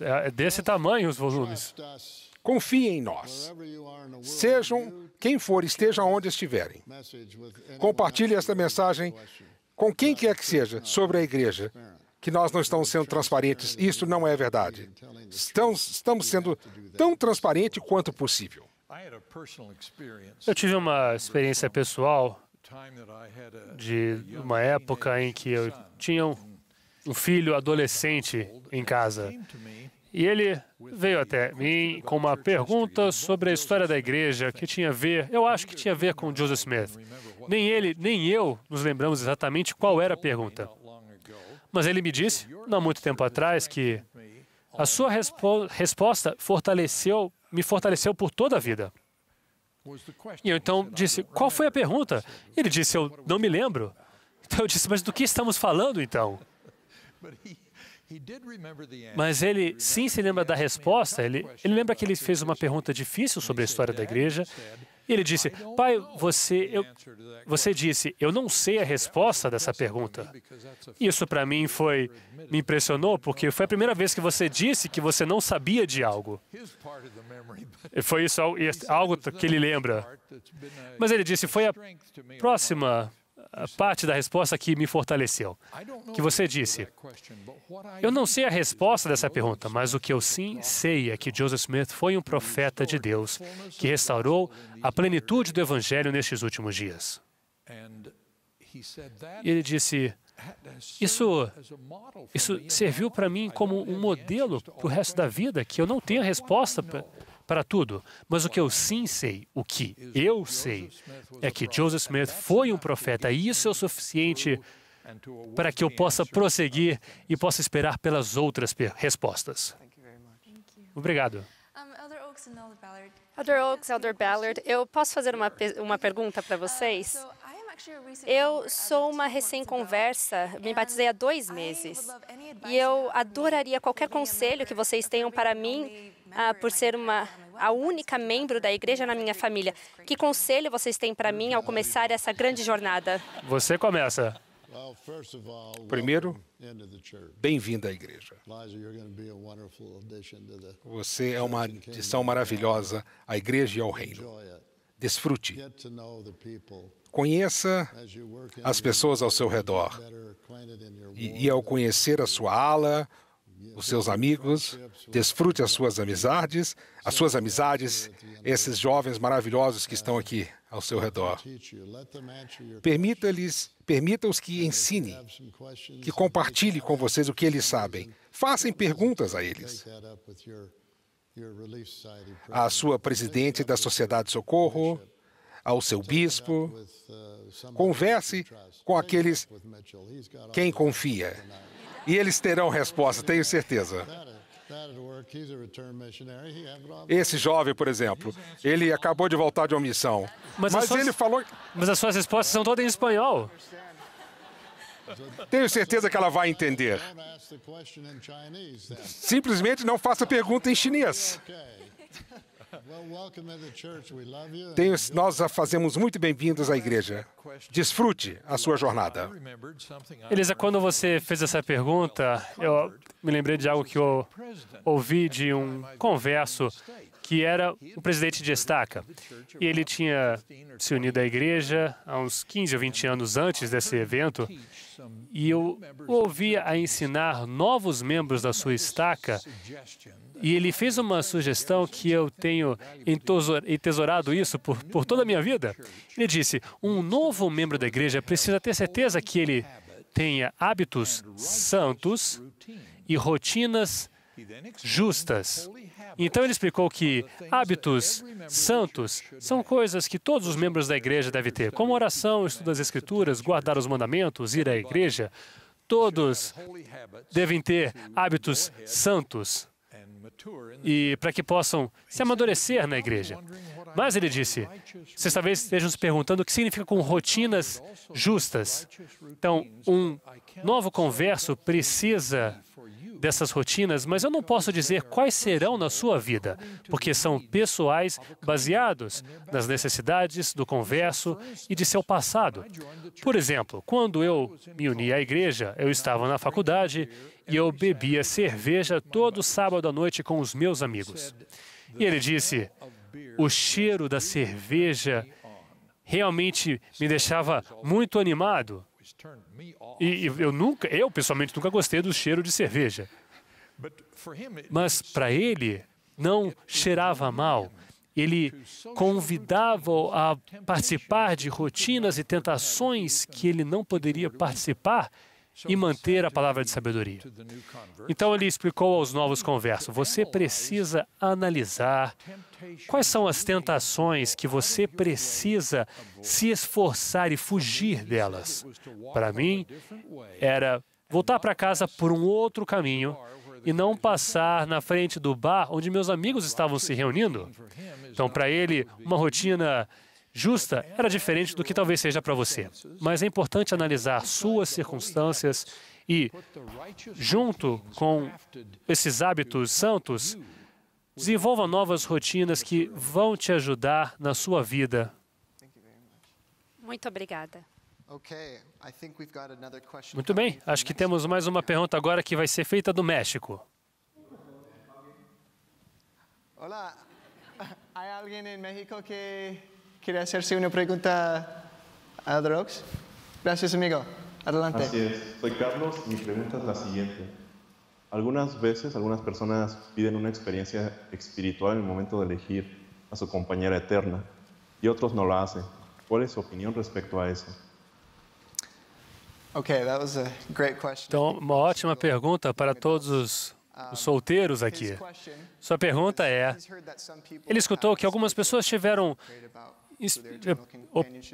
[SPEAKER 2] É desse tamanho os volumes.
[SPEAKER 5] Confiem em nós. Sejam quem for, estejam onde estiverem. Compartilhe esta mensagem com quem quer que seja sobre a igreja, que nós não estamos sendo transparentes. Isso não é verdade. Estamos sendo tão transparentes quanto possível.
[SPEAKER 2] Eu tive uma experiência pessoal de uma época em que eu tinha um filho adolescente em casa. E ele veio até mim com uma pergunta sobre a história da igreja que tinha a ver, eu acho que tinha a ver com Joseph Smith. Nem ele, nem eu nos lembramos exatamente qual era a pergunta. Mas ele me disse, não há muito tempo atrás, que a sua resposta me fortaleceu por toda a vida. E eu então disse, qual foi a pergunta? Ele disse, eu não me lembro. Então eu disse, mas do que estamos falando então? Mas ele sim se lembra da resposta. Ele lembra que ele fez uma pergunta difícil sobre a história da igreja. E ele disse, pai, você disse, eu não sei a resposta dessa pergunta. Isso para mim me impressionou, porque foi a primeira vez que você disse que você não sabia de algo. Foi isso algo que ele lembra. Mas ele disse, foi a próxima parte da resposta que me fortaleceu. Que você disse, eu não sei a resposta dessa pergunta, mas o que eu sim sei é que Joseph Smith foi um profeta de Deus que restaurou a plenitude do Evangelho nestes últimos dias. E ele disse, isso serviu para mim como um modelo para o resto da vida, que eu não tenho a resposta para tudo, mas o que eu sim sei, o que eu sei, é que Joseph Smith foi um profeta, e isso é o suficiente para que eu possa prosseguir e possa esperar pelas outras respostas. Obrigado.
[SPEAKER 3] Elder Oaks, Elder Ballard, eu posso fazer uma pergunta para vocês? Eu sou uma recém-conversa, me batizei há 2 meses, e eu adoraria qualquer conselho que vocês tenham para mim, por ser a única membro da igreja na minha família. Que conselho vocês têm para mim ao começar essa grande jornada?
[SPEAKER 2] Você começa.
[SPEAKER 5] Primeiro, bem-vindo à igreja. Você é uma adição maravilhosa à igreja e ao reino. Desfrute. Conheça as pessoas ao seu redor. E ao conhecer a sua ala, os seus amigos, desfrute as suas amizades, esses jovens maravilhosos que estão aqui ao seu redor. Permita-os que ensine, que compartilhe com vocês o que eles sabem. Façam perguntas a eles. À sua presidente da Sociedade de Socorro, ao seu bispo, converse com aqueles quem confia. E eles terão resposta, tenho certeza. Esse jovem, por exemplo, ele acabou de voltar de uma missão. Mas ele falou...
[SPEAKER 2] Mas as suas respostas são todas em espanhol.
[SPEAKER 5] Tenho certeza que ela vai entender. Simplesmente não faça pergunta em chinês. Nós a fazemos muito bem-vindos à igreja. Desfrute a sua jornada.
[SPEAKER 2] Elisa, quando você fez essa pergunta, eu me lembrei de algo que eu ouvi de um converso que era o presidente de estaca. E ele tinha se unido à igreja há uns 15 ou 20 anos antes desse evento. E eu o ouvia a ensinar novos membros da sua estaca. E ele fez uma sugestão que eu tenho entesourado isso por toda a minha vida. Ele disse, um novo membro da igreja precisa ter certeza que ele tenha hábitos santos e rotinas justas. Então ele explicou que hábitos santos são coisas que todos os membros da igreja devem ter, como oração, estudo das Escrituras, guardar os mandamentos, ir à igreja. Todos devem ter hábitos santos e para que possam se amadurecer na igreja. Mas ele disse, vocês talvez estejam se perguntando o que significa com rotinas justas. Então, um novo converso precisa dessas rotinas, mas eu não posso dizer quais serão na sua vida, porque são pessoais, baseados nas necessidades do converso e de seu passado. Por exemplo, quando eu me uni à igreja, eu estava na faculdade e eu bebia cerveja todo sábado à noite com os meus amigos. E ele disse, o cheiro da cerveja realmente me deixava muito animado. E eu pessoalmente nunca gostei do cheiro de cerveja. Mas para ele, não cheirava mal. Ele convidava-o a participar de rotinas e tentações que ele não poderia participar e manter a palavra de sabedoria. Então ele explicou aos novos conversos, você precisa analisar quais são as tentações que você precisa se esforçar e fugir delas. Para mim, era voltar para casa por um outro caminho e não passar na frente do bar onde meus amigos estavam se reunindo. Então, para ele, uma rotina justa era diferente do que talvez seja para você. Mas é importante analisar suas circunstâncias e, junto com esses hábitos santos, Desenvolva novas rotinas que vão te ajudar na sua vida.
[SPEAKER 3] Muito obrigada.
[SPEAKER 2] Muito bem, acho que temos mais uma pergunta agora que vai ser feita do México.
[SPEAKER 1] Olá, há alguém em México que quer hacerse uma pergunta a Elder Oaks? Gracias, amigo. Adelante.
[SPEAKER 8] Así es. Soy Carlos y mi pregunta es la siguiente. Algunas veces, algunas personas piden una experiencia espiritual en el momento de elegir a su compañera eterna y otros no lo hacen. ¿Cuál es su opinión respecto a eso?
[SPEAKER 1] Okay, that was a great question.
[SPEAKER 2] Então, uma ótima pergunta para todos os solteiros aqui. Sua pergunta é: ele escutou que algumas pessoas tiveram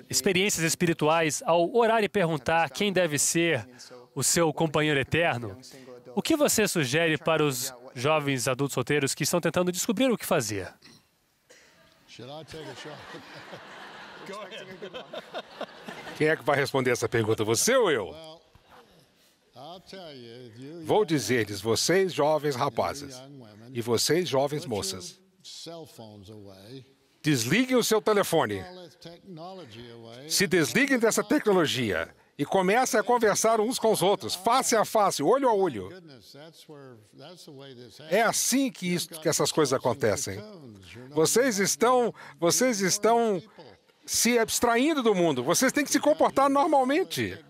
[SPEAKER 2] experiências espirituais ao orar e perguntar quem deve ser o seu companheiro eterno. O que você sugere para os jovens adultos solteiros que estão tentando descobrir o que fazer?
[SPEAKER 5] Quem é que vai responder essa pergunta, você ou eu? Vou dizer-lhes, vocês jovens rapazes e vocês jovens moças, desliguem o seu telefone, se desliguem dessa tecnologia e comecem a conversar uns com os outros, face a face, olho a olho. É assim que essas coisas acontecem. Vocês estão se abstraindo do mundo. Vocês têm que se comportar normalmente.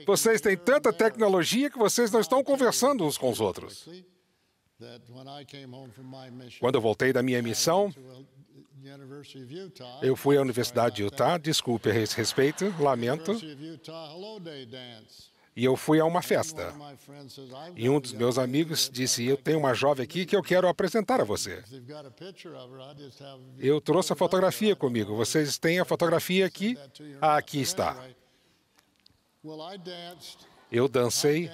[SPEAKER 5] Vocês têm tanta tecnologia que vocês não estão conversando uns com os outros. Quando eu voltei da minha missão, eu fui à Universidade de Utah, desculpe a respeito, lamento, e eu fui a uma festa. E um dos meus amigos disse, eu tenho uma jovem aqui que eu quero apresentar a você. Eu trouxe a fotografia comigo. Vocês têm a fotografia aqui? Ah, aqui está. Eu dancei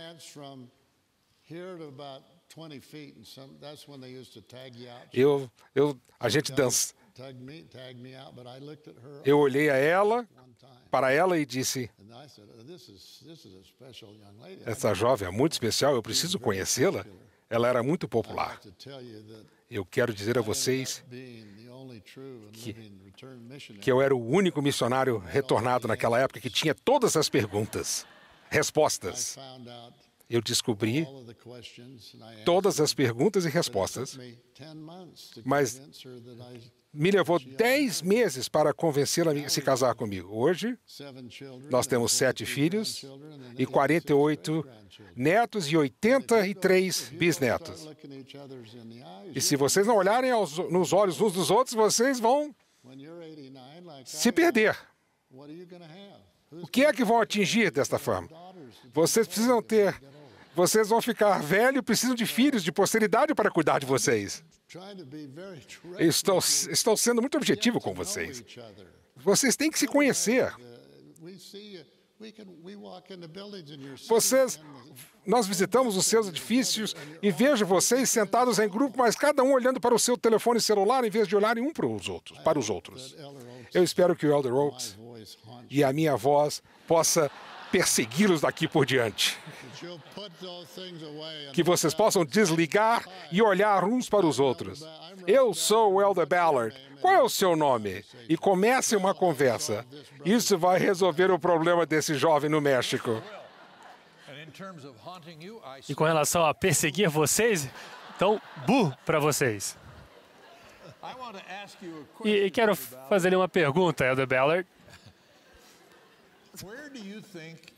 [SPEAKER 5] a gente dança. Eu olhei para ela e disse, essa jovem é muito especial, eu preciso conhecê-la. Ela era muito popular. Eu quero dizer a vocês que eu era o único missionário retornado naquela época que tinha todas as respostas. Eu descobri todas as perguntas e respostas, mas me levou 10 meses para convencê-la a se casar comigo. Hoje, nós temos 7 filhos e 48 netos e 83 bisnetos. E se vocês não olharem nos olhos uns dos outros, vocês vão se perder. O que é que vão atingir desta forma? Vocês vão ficar velhos, precisam de filhos, de posteridade para cuidar de vocês. Estou sendo muito objetivo com vocês. Vocês têm que se conhecer. Nós visitamos os seus edifícios e vejo vocês sentados em grupo, mas cada um olhando para o seu telefone celular em vez de olharem um para os outros. Eu espero que o Elder Oaks e a minha voz possa persegui-los daqui por diante. Que vocês possam desligar e olhar uns para os outros. Eu sou o Elder Ballard. Qual é o seu nome? E comece uma conversa. Isso vai resolver o problema desse jovem no México.
[SPEAKER 2] E com relação a perseguir vocês, então, para vocês. E quero fazer uma pergunta, Elder Ballard.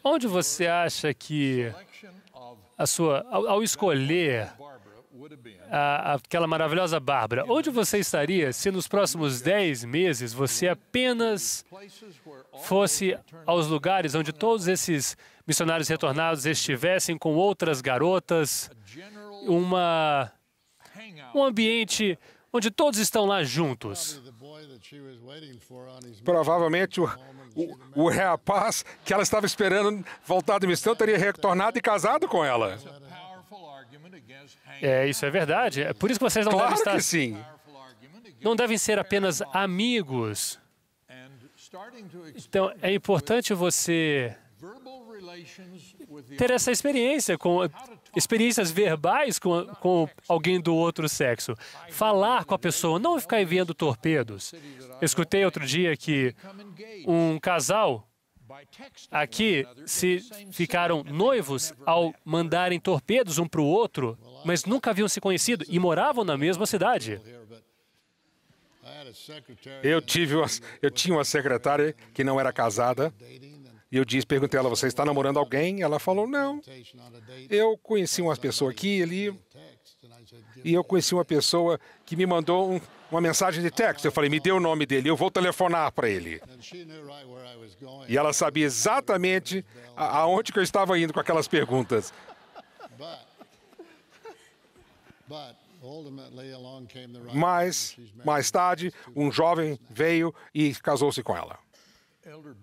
[SPEAKER 2] Onde você acha que ao escolher aquela maravilhosa Bárbara, onde você estaria se nos próximos 10 meses você apenas fosse aos lugares onde todos esses missionários retornados estivessem com outras garotas, um ambiente onde todos estão lá juntos?
[SPEAKER 5] Provavelmente o rapaz que ela estava esperando voltar da missão teria retornado e casado com ela.
[SPEAKER 2] Isso é verdade. É por isso que vocês não devem estar...
[SPEAKER 5] Claro que sim.
[SPEAKER 2] Não devem ser apenas amigos. Então, é importante você ter essa experiência com experiências verbais com alguém do outro sexo. Falar com a pessoa, não ficar enviando torpedos. Eu escutei outro dia que um casal aqui se ficaram noivos ao mandarem torpedos um para o outro, mas nunca haviam se conhecido e moravam na mesma cidade.
[SPEAKER 5] Eu tinha uma secretária que não era casada e eu perguntei a ela, você está namorando alguém? Ela falou, não. Eu conheci uma pessoa aqui e ali e eu conheci uma pessoa que me mandou uma mensagem de texto. Eu falei, me dê o nome dele, eu vou telefonar para ele. E ela sabia exatamente aonde que eu estava indo com aquelas perguntas. Mas, mais tarde, um jovem veio e casou-se com ela.
[SPEAKER 2] Elder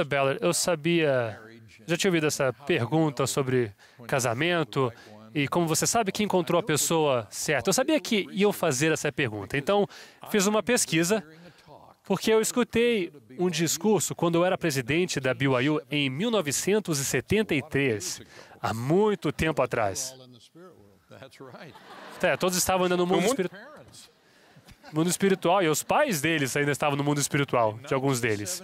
[SPEAKER 2] Ballard, eu sabia, já tinha ouvido essa pergunta sobre casamento e como você sabe que encontrou a pessoa certa. Eu sabia que iam fazer essa pergunta, então fiz uma pesquisa porque eu escutei um discurso quando eu era presidente da BYU em 1973, há muito tempo atrás. Todos estavam ainda no mundo espiritual e os pais deles ainda estavam no mundo espiritual, de alguns deles.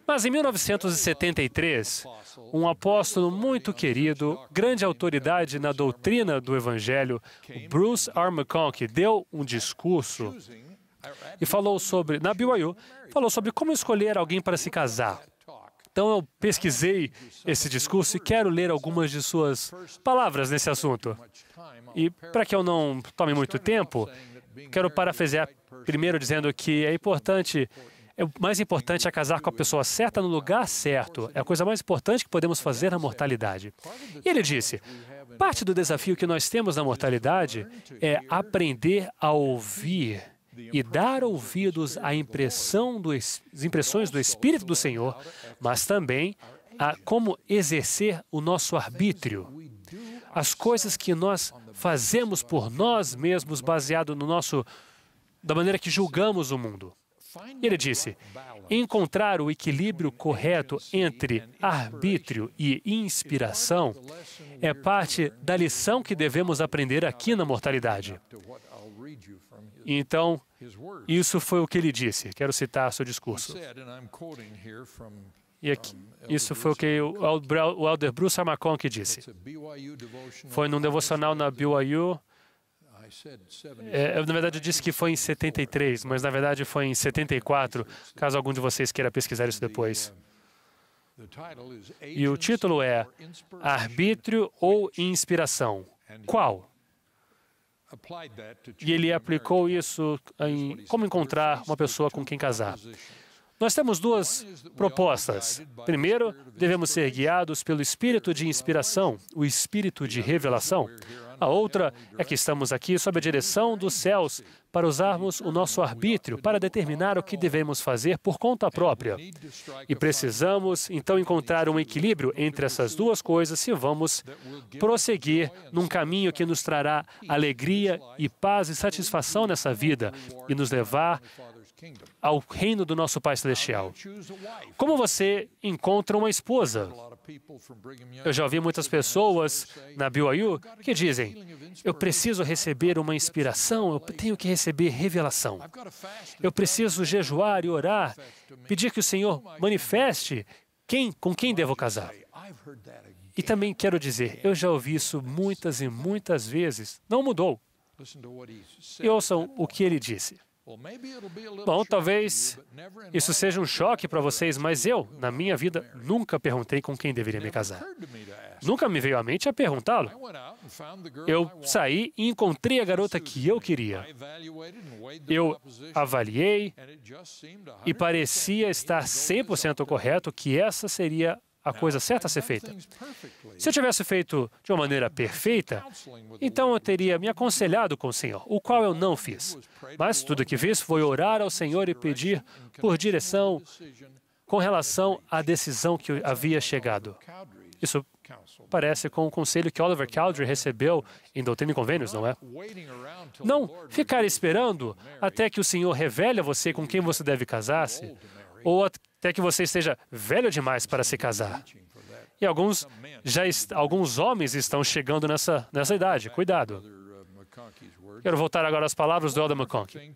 [SPEAKER 2] Mas em 1973, um apóstolo muito querido, grande autoridade na doutrina do Evangelho, o Bruce R. McConkie, deu um discurso e falou sobre, na BYU, falou sobre como escolher alguém para se casar. Então eu pesquisei esse discurso e quero ler algumas de suas palavras nesse assunto. E para que eu não tome muito tempo, quero parafrasear primeiro dizendo que o mais importante é casar com a pessoa certa no lugar certo. É a coisa mais importante que podemos fazer na mortalidade. E ele disse, parte do desafio que nós temos na mortalidade é aprender a ouvir e dar ouvidos às impressões do Espírito do Senhor, mas também a como exercer o nosso arbítrio. As coisas que nós fazemos por nós mesmos, baseado da maneira que julgamos o mundo. E ele disse, encontrar o equilíbrio correto entre arbítrio e inspiração é parte da lição que devemos aprender aqui na mortalidade. Então, isso foi o que ele disse. Quero citar seu discurso. E aqui, isso foi o que o Elder Bruce R. McConkie disse. Foi num devocional na BYU. Na verdade, eu disse que foi em 73, mas na verdade foi em 74, caso algum de vocês queira pesquisar isso depois. E o título é Arbítrio ou Inspiração? Qual? E ele aplicou isso em como encontrar uma pessoa com quem casar. Nós temos duas propostas. Primeiro, devemos ser guiados pelo espírito de inspiração, o espírito de revelação. A outra é que estamos aqui sob a direção dos céus para usarmos o nosso arbítrio para determinar o que devemos fazer por conta própria. E precisamos, então, encontrar um equilíbrio entre essas duas coisas se vamos prosseguir num caminho que nos trará alegria e paz e satisfação nessa vida e nos levar ao reino do nosso Pai Celestial. Como você encontra uma esposa? Eu já ouvi muitas pessoas na BYU que dizem, eu preciso receber uma inspiração, eu tenho que receber revelação. Eu preciso jejuar e orar, pedir que o Senhor manifeste com quem devo casar. E também quero dizer, eu já ouvi isso muitas e muitas vezes, não mudou. E ouçam o que ele disse. Bom, talvez isso seja um choque para vocês, mas eu, na minha vida, nunca perguntei com quem deveria me casar. Nunca me veio à mente a perguntá-lo. Eu saí e encontrei a garota que eu queria. Eu avaliei e parecia estar 100% correto que essa seria a coisa certa a ser feita. Se eu tivesse feito de uma maneira perfeita, então eu teria me aconselhado com o Senhor, o qual eu não fiz. Mas tudo que fiz foi orar ao Senhor e pedir por direção com relação à decisão que havia chegado. Isso parece com o conselho que Oliver Cowdery recebeu em Doutrina e Convênios, não é? Não ficar esperando até que o Senhor revele a você com quem você deve casar-se, ou até que você esteja velho demais para se casar. E alguns homens estão chegando nessa idade. Cuidado. Quero voltar agora às palavras do Elder McConkie.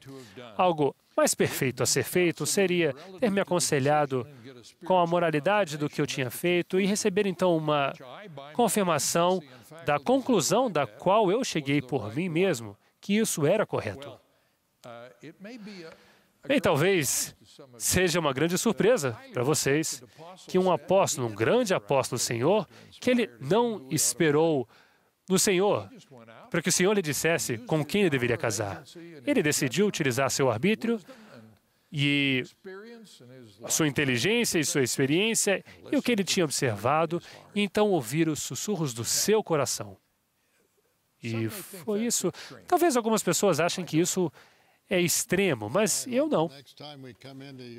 [SPEAKER 2] Algo mais perfeito a ser feito seria ter me aconselhado com a moralidade do que eu tinha feito e receber, então, uma confirmação da conclusão da qual eu cheguei por mim mesmo, que isso era correto. Bem, talvez seja uma grande surpresa para vocês que um apóstolo, um grande apóstolo do Senhor, que ele não esperou no Senhor para que o Senhor lhe dissesse com quem ele deveria casar. Ele decidiu utilizar seu arbítrio e a sua inteligência e sua experiência e o que ele tinha observado, e então ouvir os sussurros do seu coração. E foi isso. Talvez algumas pessoas achem que isso é extremo, mas eu não.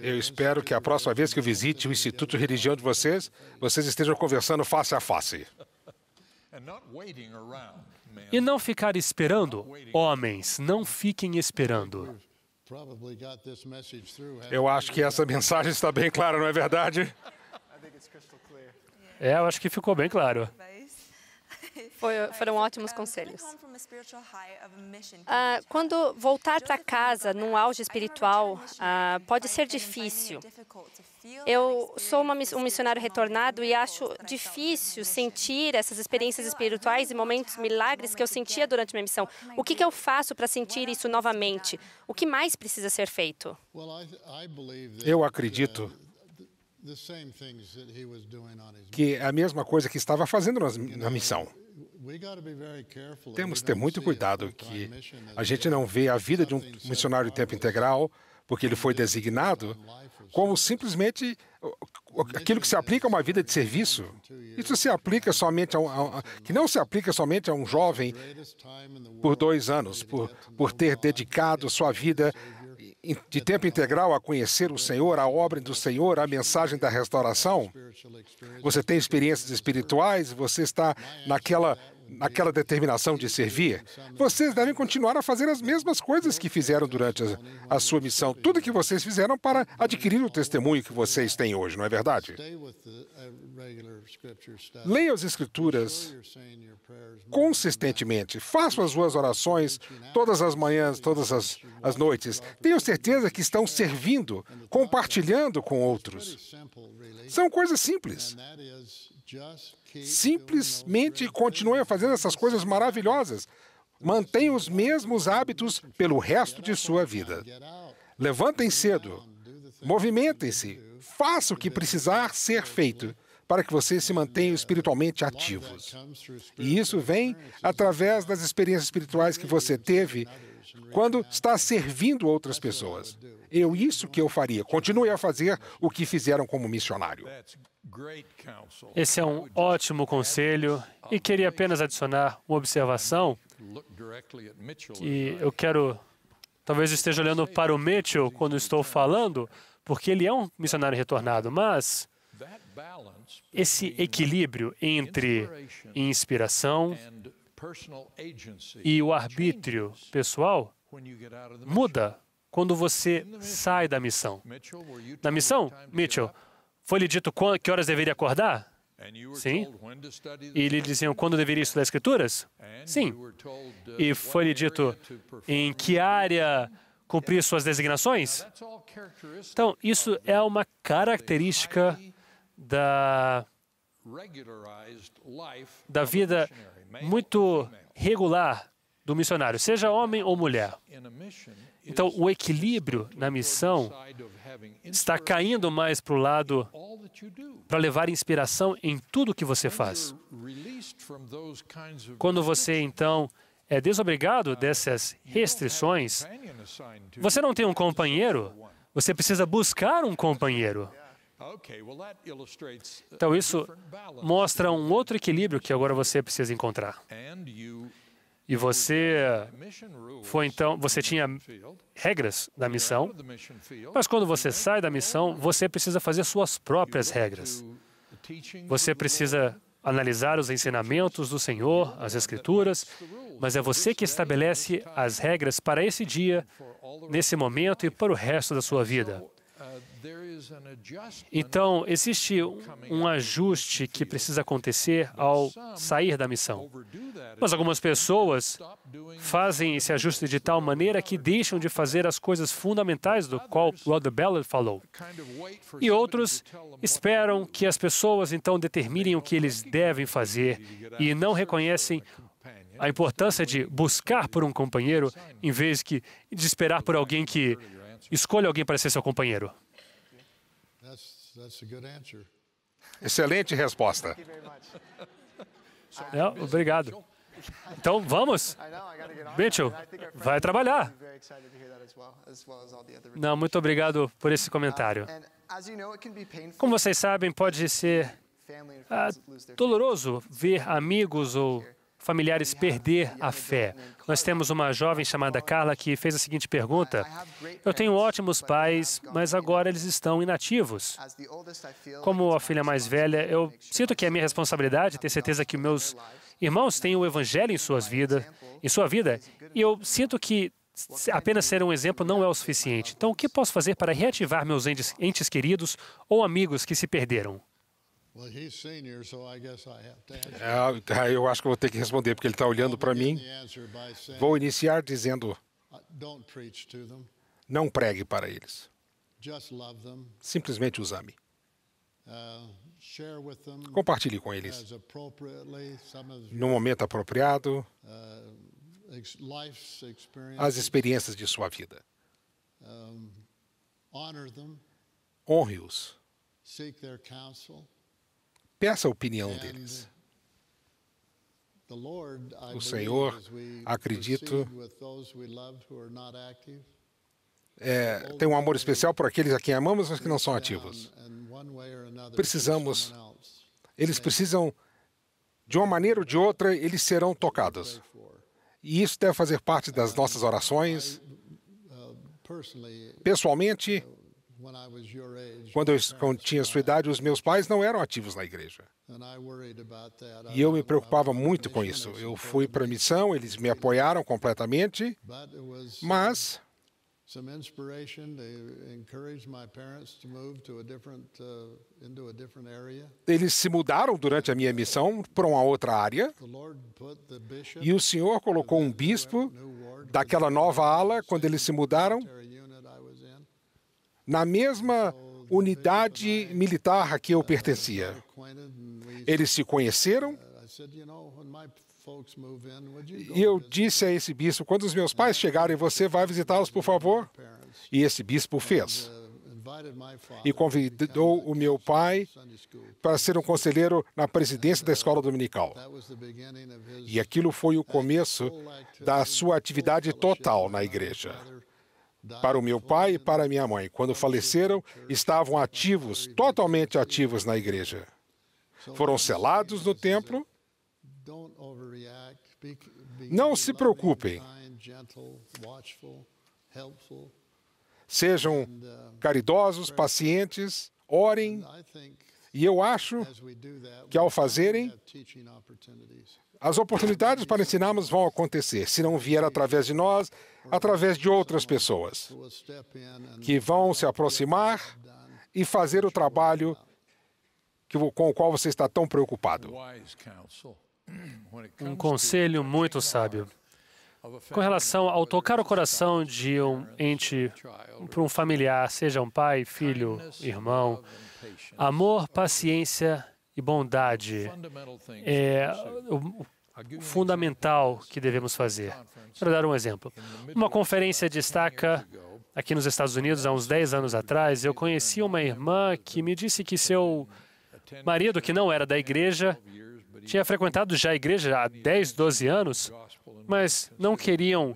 [SPEAKER 5] Eu espero que a próxima vez que eu visite o Instituto de Religião de vocês estejam conversando face a face.
[SPEAKER 2] E não ficar esperando. Homens, não fiquem esperando.
[SPEAKER 5] Eu acho que essa mensagem está bem clara, não é verdade?
[SPEAKER 2] Eu acho que ficou bem claro.
[SPEAKER 3] Foram ótimos conselhos. Quando voltar para casa num auge espiritual, pode ser difícil. Eu sou um missionário retornado e acho difícil sentir essas experiências espirituais e momentos milagres que eu sentia durante minha missão. O que eu faço para sentir isso novamente? O que mais precisa ser feito?
[SPEAKER 5] Eu acredito que é a mesma coisa que estava fazendo na missão. Temos que ter muito cuidado que a gente não vê a vida de um missionário de tempo integral, porque ele foi designado, como simplesmente aquilo que se aplica a uma vida de serviço. Isso se aplica somente que não se aplica somente a um jovem por 2 anos, por ter dedicado sua vida de tempo integral a conhecer o Senhor, a obra do Senhor, a mensagem da restauração. Você tem experiências espirituais, você está naquela determinação de servir. Vocês devem continuar a fazer as mesmas coisas que fizeram durante a sua missão. Tudo que vocês fizeram para adquirir o testemunho que vocês têm hoje, não é verdade? Leia as Escrituras consistentemente. Façam as suas orações todas as manhãs, todas as noites. Tenho certeza que estão servindo, compartilhando com outros. São coisas simples. Simplesmente continue fazendo essas coisas maravilhosas. Mantenha os mesmos hábitos pelo resto de sua vida. Levantem cedo. Movimentem-se. Faça o que precisar ser feito para que vocês se mantenham espiritualmente ativos. E isso vem através das experiências espirituais que você teve quando está servindo outras pessoas. Isso que eu faria. Continue a fazer o que fizeram como missionário.
[SPEAKER 2] Esse é um ótimo conselho e queria apenas adicionar uma observação que eu quero, talvez esteja olhando para o Mitchell quando estou falando, porque ele é um missionário retornado, mas esse equilíbrio entre inspiração e o arbítrio pessoal muda quando você sai da missão. Na missão, Mitchell, foi-lhe dito que horas deveria acordar? Sim. E lhe diziam quando deveria estudar Escrituras? Sim. E foi-lhe dito em que área cumprir suas designações? Então, isso é uma característica da vida muito regular do missionário, seja homem ou mulher. Então, o equilíbrio na missão está caindo mais para o lado para levar inspiração em tudo que você faz. Quando você, então, é desobrigado dessas restrições, você não tem um companheiro, você precisa buscar um companheiro. Então, isso mostra um outro equilíbrio que agora você precisa encontrar. E você tinha regras da missão, mas quando você sai da missão, você precisa fazer suas próprias regras. Você precisa analisar os ensinamentos do Senhor, as Escrituras, mas é você que estabelece as regras para esse dia, nesse momento e para o resto da sua vida. Então, existe um ajuste que precisa acontecer ao sair da missão. Mas algumas pessoas fazem esse ajuste de tal maneira que deixam de fazer as coisas fundamentais do qual Elder Ballard falou. E outros esperam que as pessoas então determinem o que eles devem fazer e não reconhecem a importância de buscar por um companheiro em vez de esperar por alguém que escolha alguém para ser seu companheiro.
[SPEAKER 5] Excelente resposta.
[SPEAKER 2] Obrigado. Então, vamos. Mitchell, vai trabalhar. Não, muito obrigado por esse comentário. Como vocês sabem, pode ser doloroso ver amigos ou familiares perder a fé. Nós temos uma jovem chamada Carla que fez a seguinte pergunta: eu tenho ótimos pais, mas agora eles estão inativos. Como a filha mais velha, eu sinto que é minha responsabilidade ter certeza que meus irmãos têm o Evangelho em sua vida, e eu sinto que apenas ser um exemplo não é o suficiente. Então, o que posso fazer para reativar meus entes queridos ou amigos que se perderam?
[SPEAKER 5] Eu acho que eu vou ter que responder, porque ele está olhando para mim. Vou iniciar dizendo: não pregue para eles. Simplesmente os ame. Compartilhe com eles no momento apropriado as experiências de sua vida. Honre-os. Peça a opinião deles. O Senhor, acredito, tem um amor especial por aqueles a quem amamos, mas que não são ativos. Eles precisam, de uma maneira ou de outra, eles serão tocados. E isso deve fazer parte das nossas orações. Pessoalmente, quando eu tinha sua idade, os meus pais não eram ativos na igreja. E eu me preocupava muito com isso. Eu fui para a missão, eles me apoiaram completamente, mas eles se mudaram durante a minha missão para uma outra área, e o Senhor colocou um bispo daquela nova ala, quando eles se mudaram, na mesma unidade militar a que eu pertencia. Eles se conheceram, e eu disse a esse bispo: quando os meus pais chegarem, você vai visitá-los, por favor? E esse bispo fez. E convidou o meu pai para ser um conselheiro na presidência da escola dominical. E aquilo foi o começo da sua atividade total na igreja. Para o meu pai e para a minha mãe, quando faleceram, estavam ativos, totalmente ativos na igreja. Foram selados no templo. Não se preocupem. Sejam caridosos, pacientes, orem. E eu acho que, ao fazerem, as oportunidades para ensinarmos vão acontecer. Se não vier através de nós, através de outras pessoas que vão se aproximar e fazer o trabalho com o qual você está tão preocupado.
[SPEAKER 2] Um conselho muito sábio. Com relação ao tocar o coração de um ente, para um familiar, seja um pai, filho, irmão, amor, paciência e bondade é o fundamental que devemos fazer. Quero dar um exemplo. Uma conferência destaca aqui nos Estados Unidos, há uns 10 anos atrás, eu conheci uma irmã que me disse que seu marido, que não era da igreja, tinha frequentado já a igreja há 10, 12 anos, mas não queria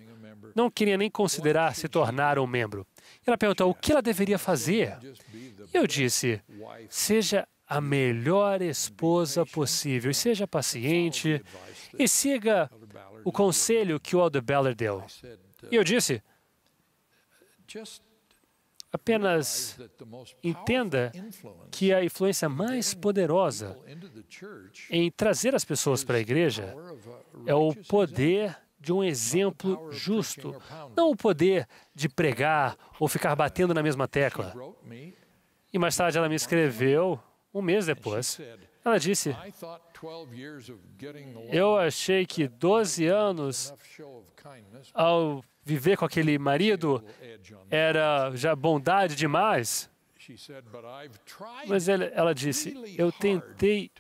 [SPEAKER 2] nem considerar se tornar um membro. Ela perguntou o que ela deveria fazer. E eu disse: seja a melhor esposa possível, e seja paciente, e siga o conselho que o Elder Ballard deu. E eu disse: apenas entenda que a influência mais poderosa em trazer as pessoas para a igreja é o poder de um exemplo justo, não o poder de pregar ou ficar batendo na mesma tecla. E mais tarde ela me escreveu, um mês depois. Ela disse, eu achei que 12 anos ao viver com aquele marido era já bondade demais. Mas ela disse, eu tentei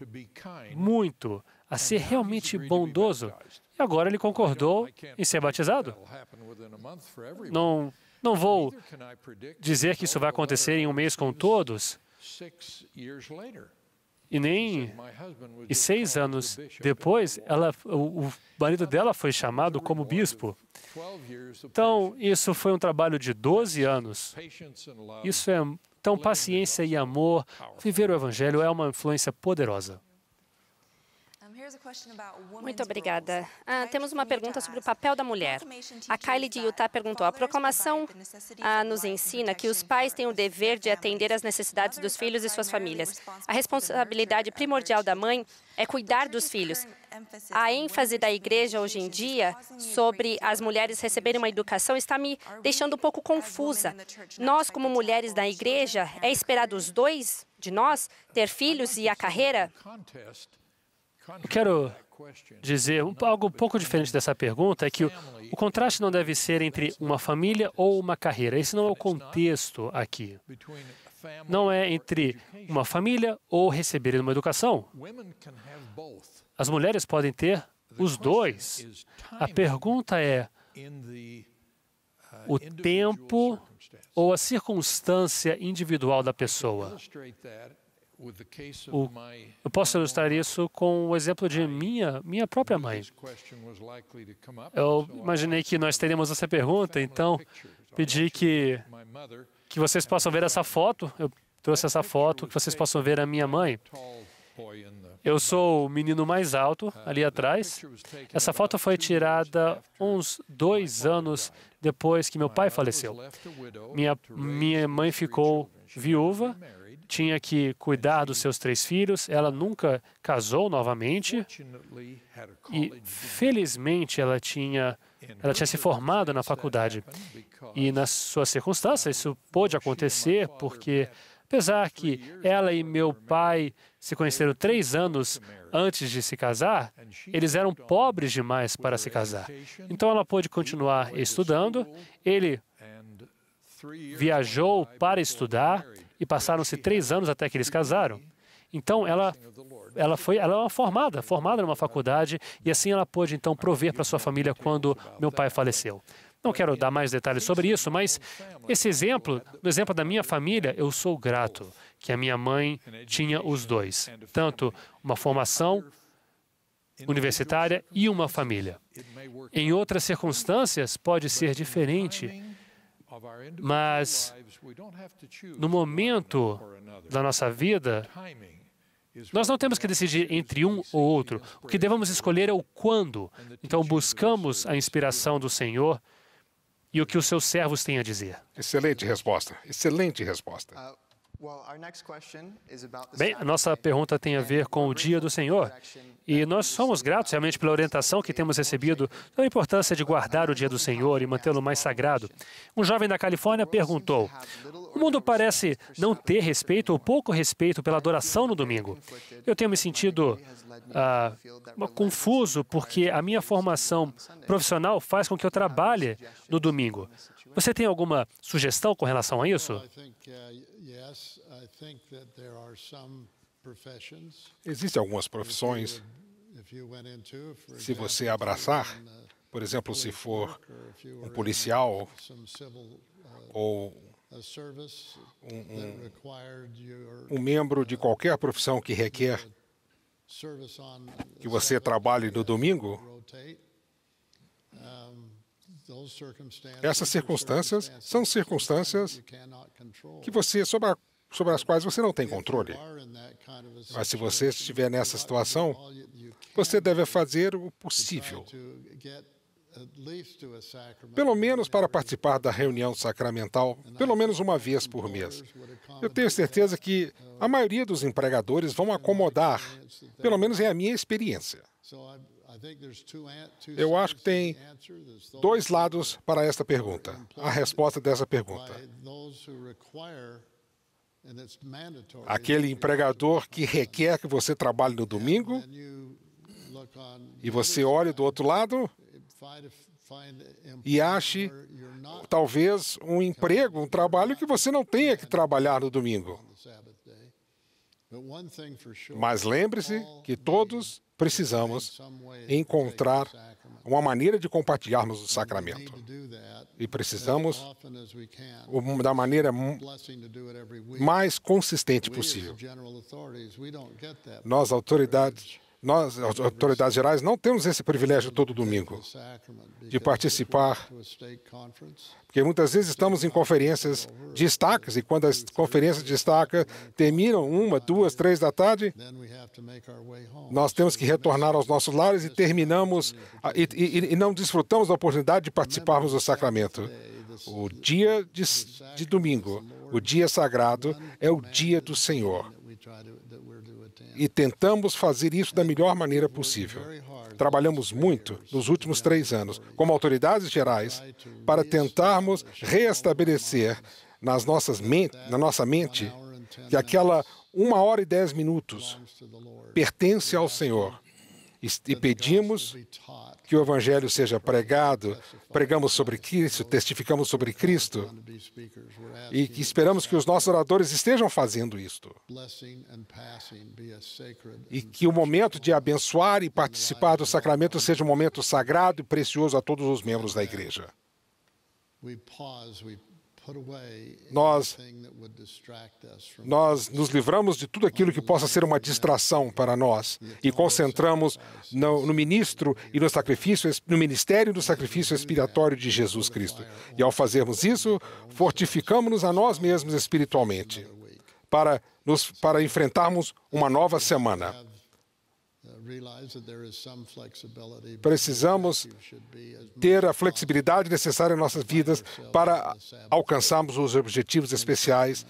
[SPEAKER 2] muito a ser realmente bondoso. E agora ele concordou em ser batizado. Não vou dizer que isso vai acontecer em um mês com todos. E 6 anos depois, o marido dela foi chamado como bispo. Então, isso foi um trabalho de 12 anos. Então, paciência e amor, viver o Evangelho é uma influência poderosa.
[SPEAKER 3] Muito obrigada. Temos uma pergunta sobre o papel da mulher. A Kylie de Utah perguntou, a proclamação nos ensina que os pais têm o dever de atender às necessidades dos filhos e suas famílias. A responsabilidade primordial da mãe é cuidar dos filhos. A ênfase da igreja hoje em dia sobre as mulheres receberem uma educação está me deixando um pouco confusa. Nós, como mulheres da igreja, é esperado os dois de nós ter filhos e a carreira?
[SPEAKER 2] Eu quero dizer algo um pouco diferente dessa pergunta, é que o contraste não deve ser entre uma família ou uma carreira. Esse não é o contexto aqui. Não é entre uma família ou receber uma educação. As mulheres podem ter os dois. A pergunta é o tempo ou a circunstância individual da pessoa. Eu posso ilustrar isso com o exemplo de minha própria mãe. Eu imaginei que nós teríamos essa pergunta, então pedi que vocês possam ver essa foto. Eu trouxe essa foto, que vocês possam ver a minha mãe. Eu sou o menino mais alto ali atrás. Essa foto foi tirada uns 2 anos depois que meu pai faleceu. Minha mãe ficou viúva, tinha que cuidar dos seus 3 filhos. Ela nunca casou novamente e, felizmente, ela tinha se formado na faculdade. E, nas suas circunstâncias, isso pôde acontecer porque, apesar que ela e meu pai se conheceram 3 anos antes de se casar, eles eram pobres demais para se casar. Então, ela pôde continuar estudando. Ele viajou para estudar e passaram-se 3 anos até que eles casaram. Então, ela é uma formada numa faculdade, e assim ela pôde, então, prover para sua família quando meu pai faleceu. Não quero dar mais detalhes sobre isso, mas no exemplo da minha família, eu sou grato que a minha mãe tinha os dois, tanto uma formação universitária e uma família. Em outras circunstâncias, pode ser diferente, mas no momento da nossa vida, nós não temos que decidir entre um ou outro. O que devemos escolher é o quando. Então, buscamos a inspiração do Senhor e o que os seus servos têm a dizer.
[SPEAKER 5] Excelente resposta. Excelente resposta.
[SPEAKER 2] Bem, a nossa pergunta tem a ver com o dia do Senhor. E nós somos gratos realmente pela orientação que temos recebido sobre a importância de guardar o dia do Senhor e mantê-lo mais sagrado. Um jovem da Califórnia perguntou, o mundo parece não ter respeito ou pouco respeito pela adoração no domingo. Eu tenho me sentido confuso porque a minha formação profissional faz com que eu trabalhe no domingo. Você tem alguma sugestão com relação a isso?
[SPEAKER 5] Existem algumas profissões, se você abraçar, por exemplo, se for um policial ou um membro de qualquer profissão que requer que você trabalhe no domingo, essas circunstâncias são circunstâncias que sobre as quais você não tem controle. Mas se você estiver nessa situação, você deve fazer o possível, pelo menos para participar da reunião sacramental, pelo menos uma vez por mês. Eu tenho certeza que a maioria dos empregadores vão acomodar, pelo menos é a minha experiência. Eu acho que tem 2 lados para esta pergunta, a resposta dessa pergunta. Aquele empregador que requer que você trabalhe no domingo, e você olha do outro lado e ache talvez um emprego, um trabalho que você não tenha que trabalhar no domingo. Mas lembre-se que todos precisamos encontrar uma maneira de compartilharmos o sacramento. E precisamos da maneira mais consistente possível. Nós, autoridades gerais, não temos esse privilégio todo domingo de participar, porque muitas vezes estamos em conferências de estacas, e quando as conferências de estaca terminam 1, 2, 3 da tarde, nós temos que retornar aos nossos lares e terminamos, e não desfrutamos da oportunidade de participarmos do sacramento. O dia de domingo, o dia sagrado, é o dia do Senhor. E tentamos fazer isso da melhor maneira possível. Trabalhamos muito nos últimos 3 anos, como autoridades gerais, para tentarmos reestabelecer na nossa mente que aquela 1 hora e 10 minutos pertence ao Senhor. E pedimos que o Evangelho seja pregado, pregamos sobre Cristo, testificamos sobre Cristo, e que esperamos que os nossos oradores estejam fazendo isto. E que o momento de abençoar e participar do sacramento seja um momento sagrado e precioso a todos os membros da igreja. Nós nos livramos de tudo aquilo que possa ser uma distração para nós e concentramos no ministro e no ministério do sacrifício expiatório de Jesus Cristo. E ao fazermos isso, fortificamos-nos a nós mesmos espiritualmente para enfrentarmos uma nova semana. Precisamos ter a flexibilidade necessária em nossas vidas para alcançarmos os objetivos espirituais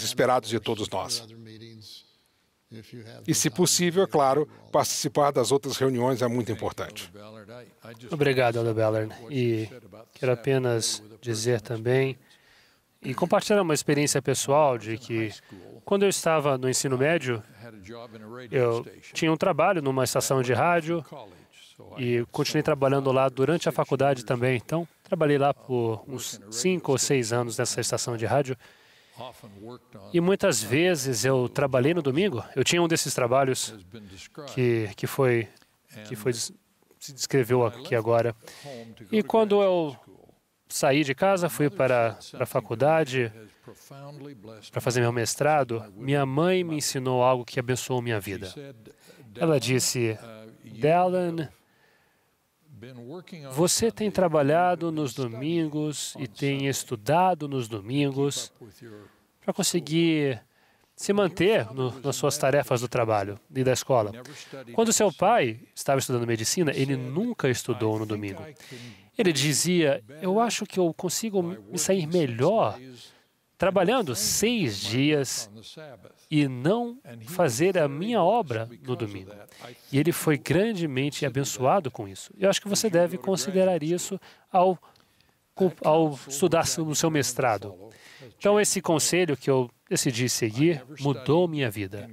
[SPEAKER 5] esperados de todos nós. E, se possível, é claro, participar das outras reuniões é muito importante.
[SPEAKER 2] Obrigado, Elder Ballard. E quero apenas dizer também e compartilhar uma experiência pessoal de que, quando eu estava no ensino médio, eu tinha um trabalho numa estação de rádio e continuei trabalhando lá durante a faculdade também. Então, trabalhei lá por uns 5 ou 6 anos nessa estação de rádio. E muitas vezes eu trabalhei no domingo. Eu tinha um desses trabalhos que se descreveu aqui agora. E quando eu saí de casa, fui para a faculdade para fazer meu mestrado, minha mãe me ensinou algo que abençoou minha vida. Ela disse: Dallin, você tem trabalhado nos domingos e tem estudado nos domingos para conseguir se manter nas suas tarefas do trabalho e da escola. Quando seu pai estava estudando medicina, ele nunca estudou no domingo. Ele dizia: eu acho que eu consigo me sair melhor trabalhando 6 dias e não fazer a minha obra no domingo. E ele foi grandemente abençoado com isso. Eu acho que você deve considerar isso ao estudar no seu mestrado. Então, esse conselho que eu decidi seguir mudou minha vida.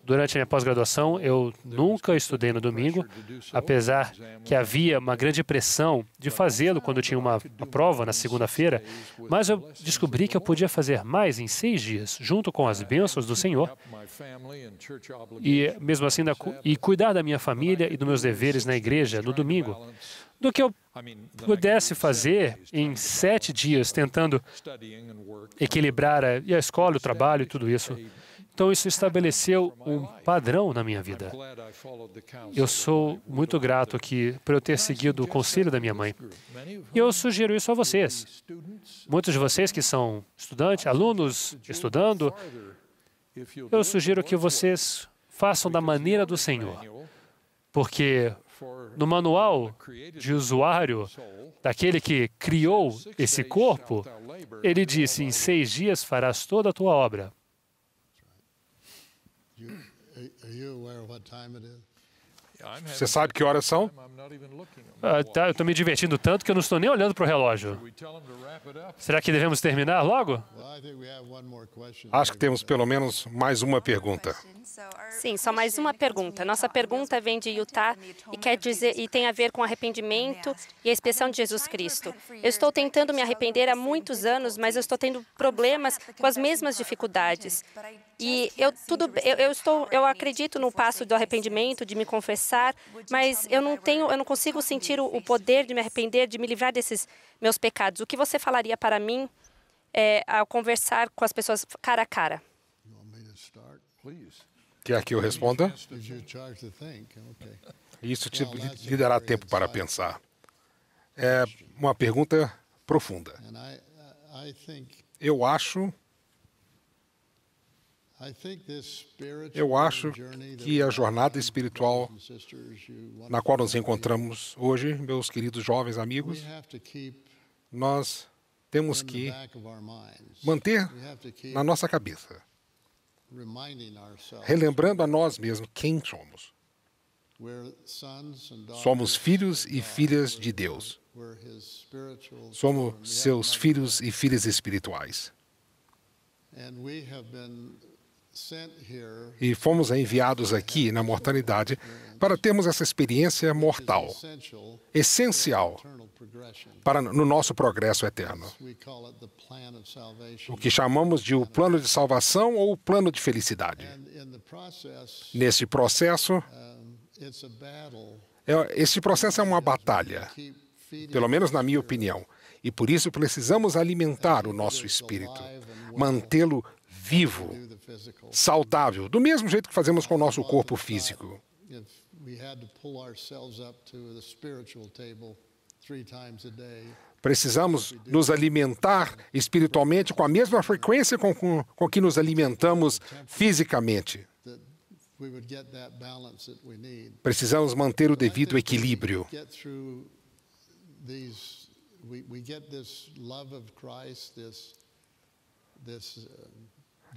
[SPEAKER 2] Durante a minha pós-graduação, eu nunca estudei no domingo, apesar que havia uma grande pressão de fazê-lo quando tinha uma prova na segunda-feira, mas eu descobri que eu podia fazer mais em 6 dias, junto com as bênçãos do Senhor, e mesmo assim, cuidar da minha família e dos meus deveres na igreja no domingo, do que eu pudesse fazer em 7 dias, tentando equilibrar a escola, o trabalho e tudo isso. Então, isso estabeleceu um padrão na minha vida. Eu sou muito grato por eu ter seguido o conselho da minha mãe. E eu sugiro isso a vocês. Muitos de vocês que são estudantes, alunos estudando, eu sugiro que vocês façam da maneira do Senhor. Porque no manual de usuário daquele que criou esse corpo, ele disse: em 6 dias farás toda a tua obra.
[SPEAKER 5] Você sabe que horas são?
[SPEAKER 2] Eu estou me divertindo tanto que eu não estou nem olhando para o relógio. Será que devemos terminar logo?
[SPEAKER 5] Acho que temos pelo menos mais uma pergunta.
[SPEAKER 3] Sim, só mais uma pergunta. Nossa pergunta vem de Utah e quer dizer e tem a ver com arrependimento e a expiação de Jesus Cristo. Eu estou tentando me arrepender há muitos anos, mas eu estou tendo problemas com as mesmas dificuldades. E eu acredito no passo do arrependimento, de me confessar, mas eu não consigo sentir o poder de me arrepender, de me livrar desses meus pecados. O que você falaria para mim ao conversar com as pessoas cara a cara?
[SPEAKER 5] Quer que eu responda? Isso lhe dará tempo para pensar. É uma pergunta profunda. Eu acho que a jornada espiritual na qual nos encontramos hoje, meus queridos jovens amigos, nós temos que manter na nossa cabeça, relembrando a nós mesmos quem somos. Somos filhos e filhas de Deus. Somos seus filhos e filhas espirituais. E fomos enviados aqui na mortalidade para termos essa experiência mortal, essencial no nosso progresso eterno. O que chamamos de o plano de salvação ou o plano de felicidade. Nesse processo, esse processo é uma batalha, pelo menos na minha opinião, e por isso precisamos alimentar o nosso espírito, mantê-lo vivo, saudável, do mesmo jeito que fazemos com o nosso corpo físico. Precisamos nos alimentar espiritualmente com a mesma frequência com que nos alimentamos fisicamente. Precisamos manter o devido equilíbrio.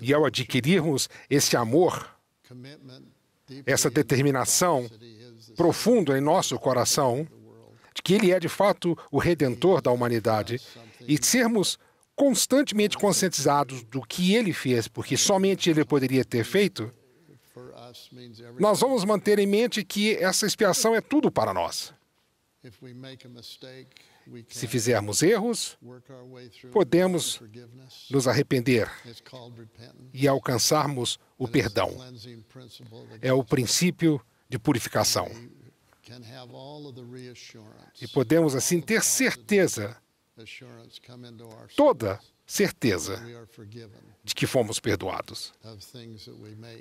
[SPEAKER 5] E ao adquirirmos esse amor, essa determinação profunda em nosso coração, de que Ele é de fato o Redentor da humanidade, e sermos constantemente conscientizados do que Ele fez, porque somente Ele poderia ter feito, nós vamos manter em mente que essa expiação é tudo para nós. Se fizermos erros, podemos nos arrepender e alcançarmos o perdão. É o princípio de purificação. E podemos, assim, ter certeza, toda certeza, de que fomos perdoados.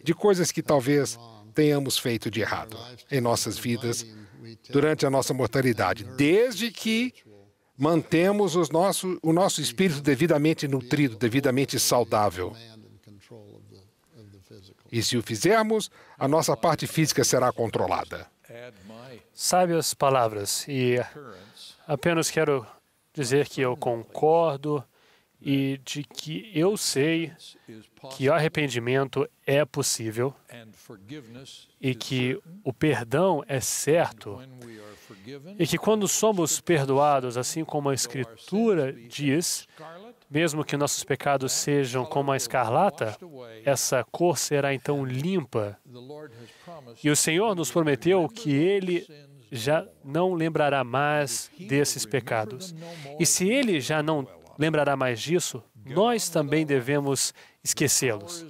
[SPEAKER 5] De coisas que talvez tenhamos feito de errado em nossas vidas durante a nossa mortalidade, desde que mantemos o nosso espírito devidamente nutrido, devidamente saudável. E se o fizermos, a nossa parte física será controlada.
[SPEAKER 2] Sábias palavras, e apenas quero dizer que eu concordo e de que eu sei que o arrependimento é possível e que o perdão é certo e que quando somos perdoados, assim como a Escritura diz, mesmo que nossos pecados sejam como a escarlata, essa cor será então limpa. E o Senhor nos prometeu que Ele já não lembrará mais desses pecados. E se Ele já não lembrará mais disso, nós também devemos esquecê-los.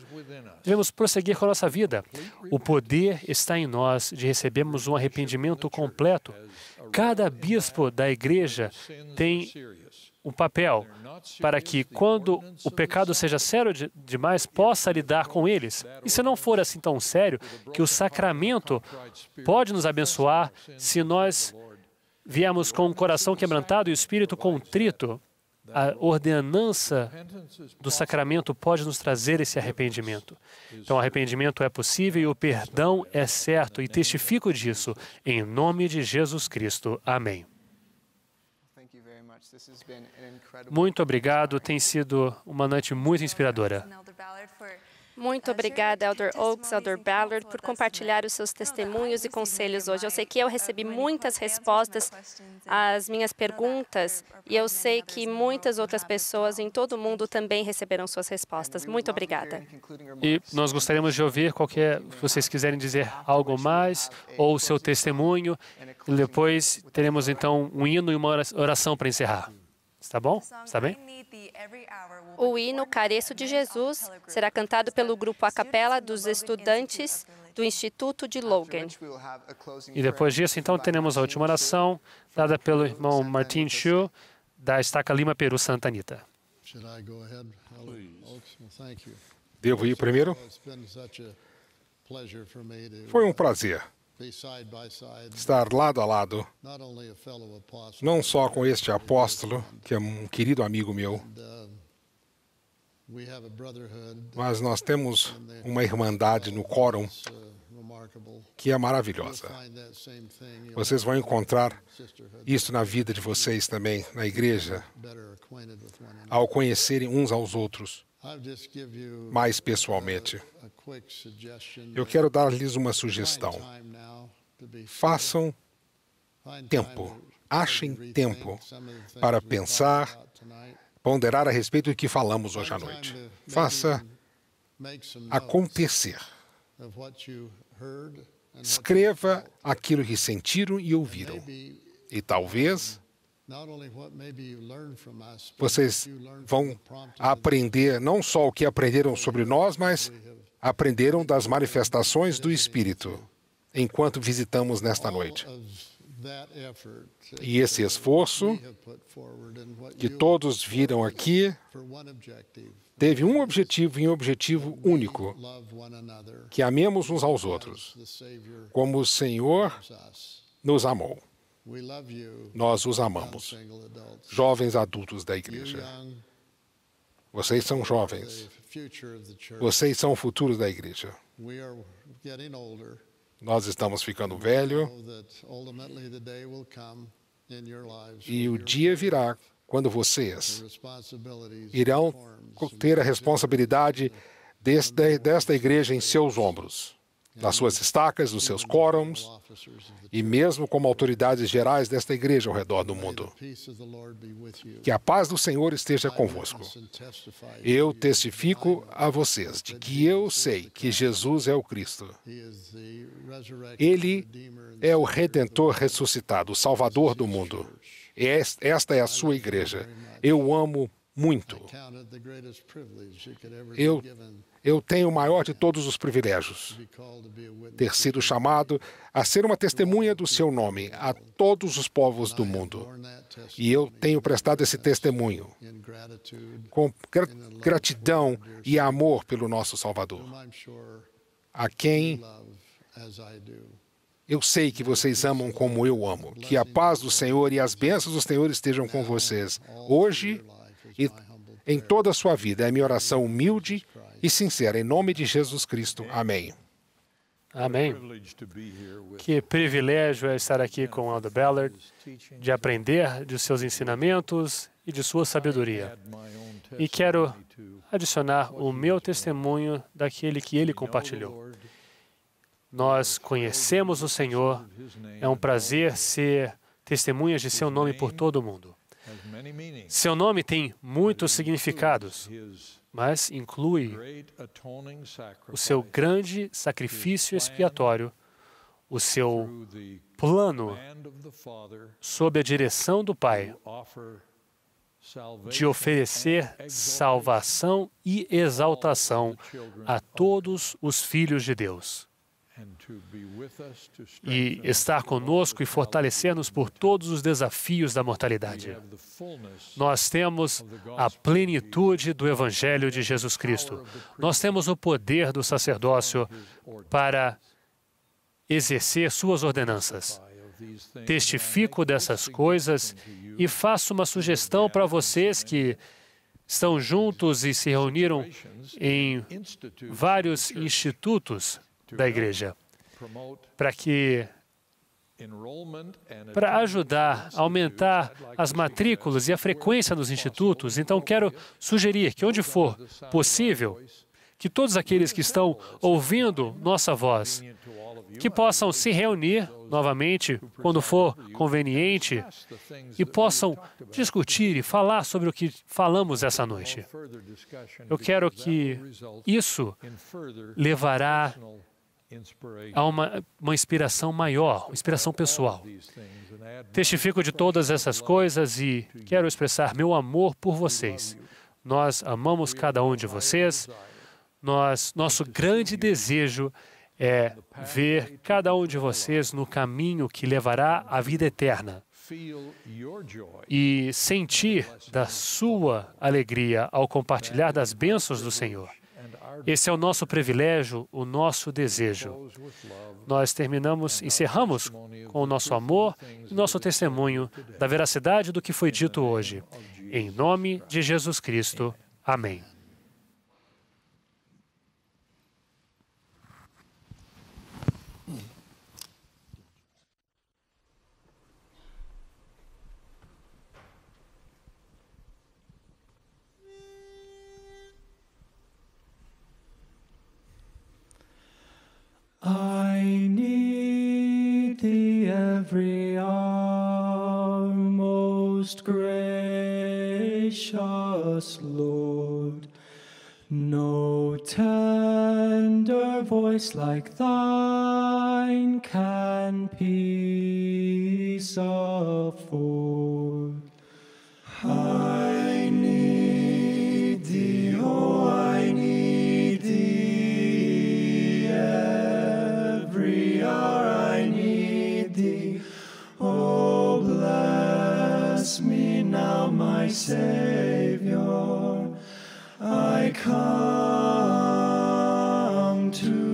[SPEAKER 2] Devemos prosseguir com a nossa vida. O poder está em nós de recebermos um arrependimento completo. Cada bispo da igreja tem um papel para que, quando o pecado seja sério demais, possa lidar com eles. E se não for assim tão sério, que o sacramento pode nos abençoar se nós viermos com o coração quebrantado e o espírito contrito. A ordenança do sacramento pode nos trazer esse arrependimento. Então, o arrependimento é possível e o perdão é certo, e testifico disso em nome de Jesus Cristo. Amém. Muito obrigado, tem sido uma noite muito inspiradora.
[SPEAKER 3] Muito obrigada, Elder Oaks, Elder Ballard, por compartilhar os seus testemunhos e conselhos hoje. Eu sei que eu recebi muitas respostas às minhas perguntas e eu sei que muitas outras pessoas em todo o mundo também receberam suas respostas. Muito obrigada.
[SPEAKER 2] E nós gostaríamos de ouvir se vocês quiserem dizer algo mais ou o seu testemunho. E depois teremos, então, um hino e uma oração para encerrar. Está bom? Está bem?
[SPEAKER 3] O hino Careço de Jesus será cantado pelo grupo a capela dos estudantes do Instituto de Logan.
[SPEAKER 2] E depois disso, então, teremos a última oração dada pelo irmão Martin Chu, da Estaca Lima, Peru, Santa Anita.
[SPEAKER 5] Devo ir primeiro? Foi um prazer estar lado a lado, não só com este apóstolo, que é um querido amigo meu, mas nós temos uma irmandade no quórum que é maravilhosa. Vocês vão encontrar isso na vida de vocês também, na igreja, ao conhecerem uns aos outros mais pessoalmente. Eu quero dar-lhes uma sugestão. Façam tempo, achem tempo para pensar, ponderar a respeito do que falamos hoje à noite. Faça acontecer. Escreva aquilo que sentiram e ouviram. E talvez vocês vão aprender não só o que aprenderam sobre nós, mas aprenderam das manifestações do Espírito enquanto visitamos nesta noite. E esse esforço que todos viram aqui teve um objetivo e um objetivo único, que amemos uns aos outros, como o Senhor nos amou. Nós os amamos. Jovens adultos da igreja. Vocês são jovens. Vocês são o futuro da igreja. Nós estamos ficando velhos e o dia virá quando vocês irão ter a responsabilidade desta igreja em seus ombros, nas suas estacas, nos seus quórums e mesmo como autoridades gerais desta igreja ao redor do mundo. Que a paz do Senhor esteja convosco. Eu testifico a vocês de que eu sei que Jesus é o Cristo. Ele é o Redentor ressuscitado, o Salvador do mundo. Esta é a sua igreja. Eu o amo muito. Eu tenho o maior de todos os privilégios, ter sido chamado a ser uma testemunha do seu nome a todos os povos do mundo. E eu tenho prestado esse testemunho com gratidão e amor pelo nosso Salvador, a quem eu sei que vocês amam como eu amo. Que a paz do Senhor e as bênçãos do Senhor estejam com vocês, hoje e em toda a sua vida. É a minha oração humilde e sincera, em nome de Jesus Cristo. Amém.
[SPEAKER 2] Amém. Que privilégio é estar aqui com o Elder Ballard, de aprender de seus ensinamentos e de sua sabedoria. E quero adicionar o meu testemunho daquele que ele compartilhou. Nós conhecemos o Senhor, é um prazer ser testemunhas de seu nome por todo o mundo. Seu nome tem muitos significados, mas inclui o seu grande sacrifício expiatório, o seu plano sob a direção do Pai de oferecer salvação e exaltação a todos os filhos de Deus. E estar conosco e fortalecer-nos por todos os desafios da mortalidade. Nós temos a plenitude do Evangelho de Jesus Cristo. Nós temos o poder do sacerdócio para exercer suas ordenanças. Testifico dessas coisas e faço uma sugestão para vocês que estão juntos e se reuniram em vários institutos da igreja, para ajudar a aumentar as matrículas e a frequência nos institutos. Então, quero sugerir que, onde for possível, que todos aqueles que estão ouvindo nossa voz, que possam se reunir novamente quando for conveniente e possam discutir e falar sobre o que falamos essa noite. Eu quero que isso levará a uma inspiração maior, uma inspiração pessoal. Testifico de todas essas coisas e quero expressar meu amor por vocês. Nós amamos cada um de vocês. Nosso grande desejo é ver cada um de vocês no caminho que levará à vida eterna e sentir da sua alegria ao compartilhar das bênçãos do Senhor. Esse é o nosso privilégio, o nosso desejo. Nós encerramos com o nosso amor e nosso testemunho da veracidade do que foi dito hoje. Em nome de Jesus Cristo. Amém.
[SPEAKER 9] I need thee every hour, most gracious Lord. No tender voice like thine can peace afford. I need thee, oh, I need thee. Every hour I need thee. Oh, bless me now, my Savior. I come to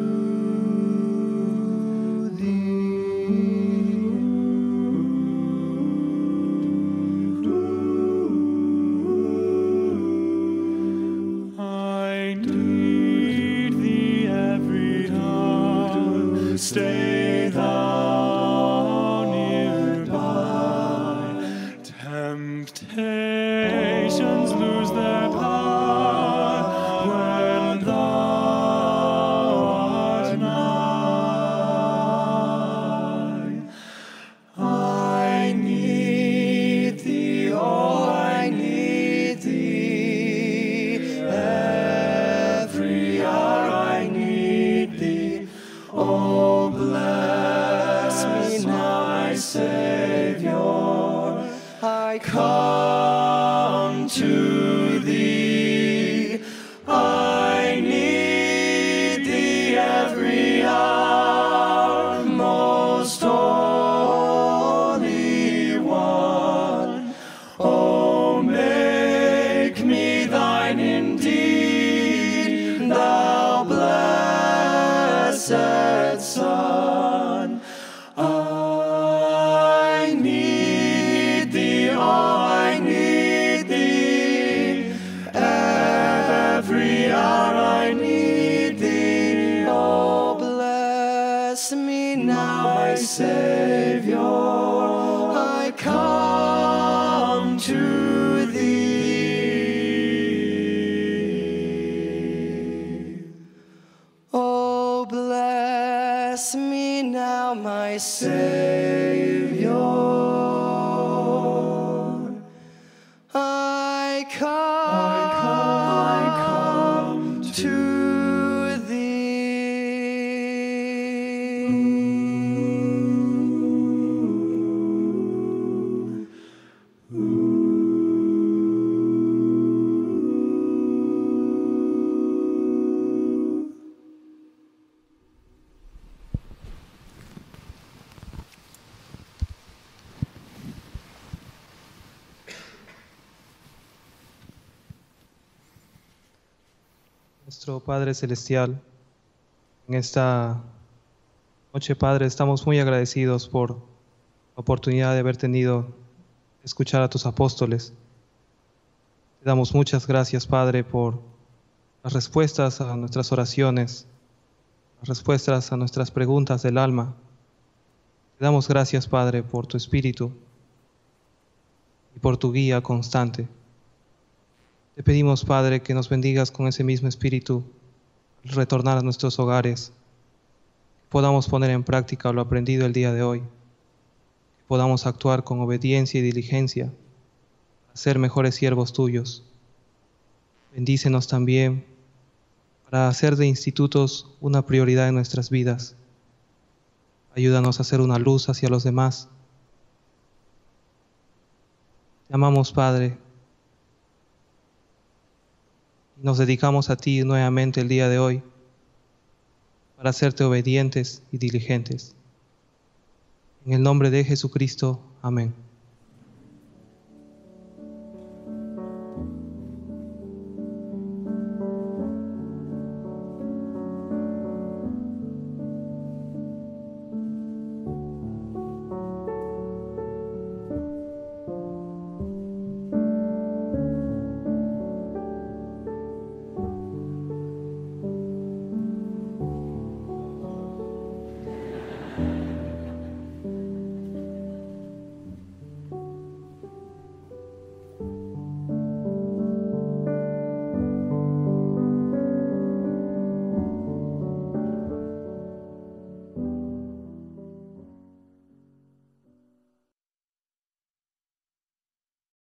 [SPEAKER 9] thee. I need thee every hour. Stay thou nearby. Temptations lose their power when thou art nigh. I need thee, oh, I need thee. Every hour I need thee. Oh, bless me now, my Savior. I come to thee. I need thee every hour, most holy one. Oh, make me thine indeed, thou blessed Son. I need thee, oh, I need thee. Every hour I need thee. Oh, bless me now, my Savior. I come to thee. Oh, bless me now, my Savior. I come to thee.
[SPEAKER 10] Nuestro Padre Celestial, en esta noche, Padre, estamos muy agradecidos por la oportunidad de haber tenido que escuchar a tus apóstoles. Te damos muchas gracias, Padre, por las respuestas a nuestras oraciones, las respuestas a nuestras preguntas del alma. Te damos gracias, Padre, por tu Espíritu y por tu guía constante. Te pedimos, Padre, que nos bendigas con ese mismo Espíritu retornar a nuestros hogares, que podamos poner en práctica lo aprendido el día de hoy, que podamos actuar con obediencia y diligencia, para ser mejores siervos tuyos. Bendícenos también para hacer de institutos una prioridad en nuestras vidas. Ayúdanos a ser una luz hacia los demás. Te amamos, Padre. Nos dedicamos a ti nuevamente el día de hoy para hacerte obedientes y diligentes. En el nombre de Jesucristo. Amén.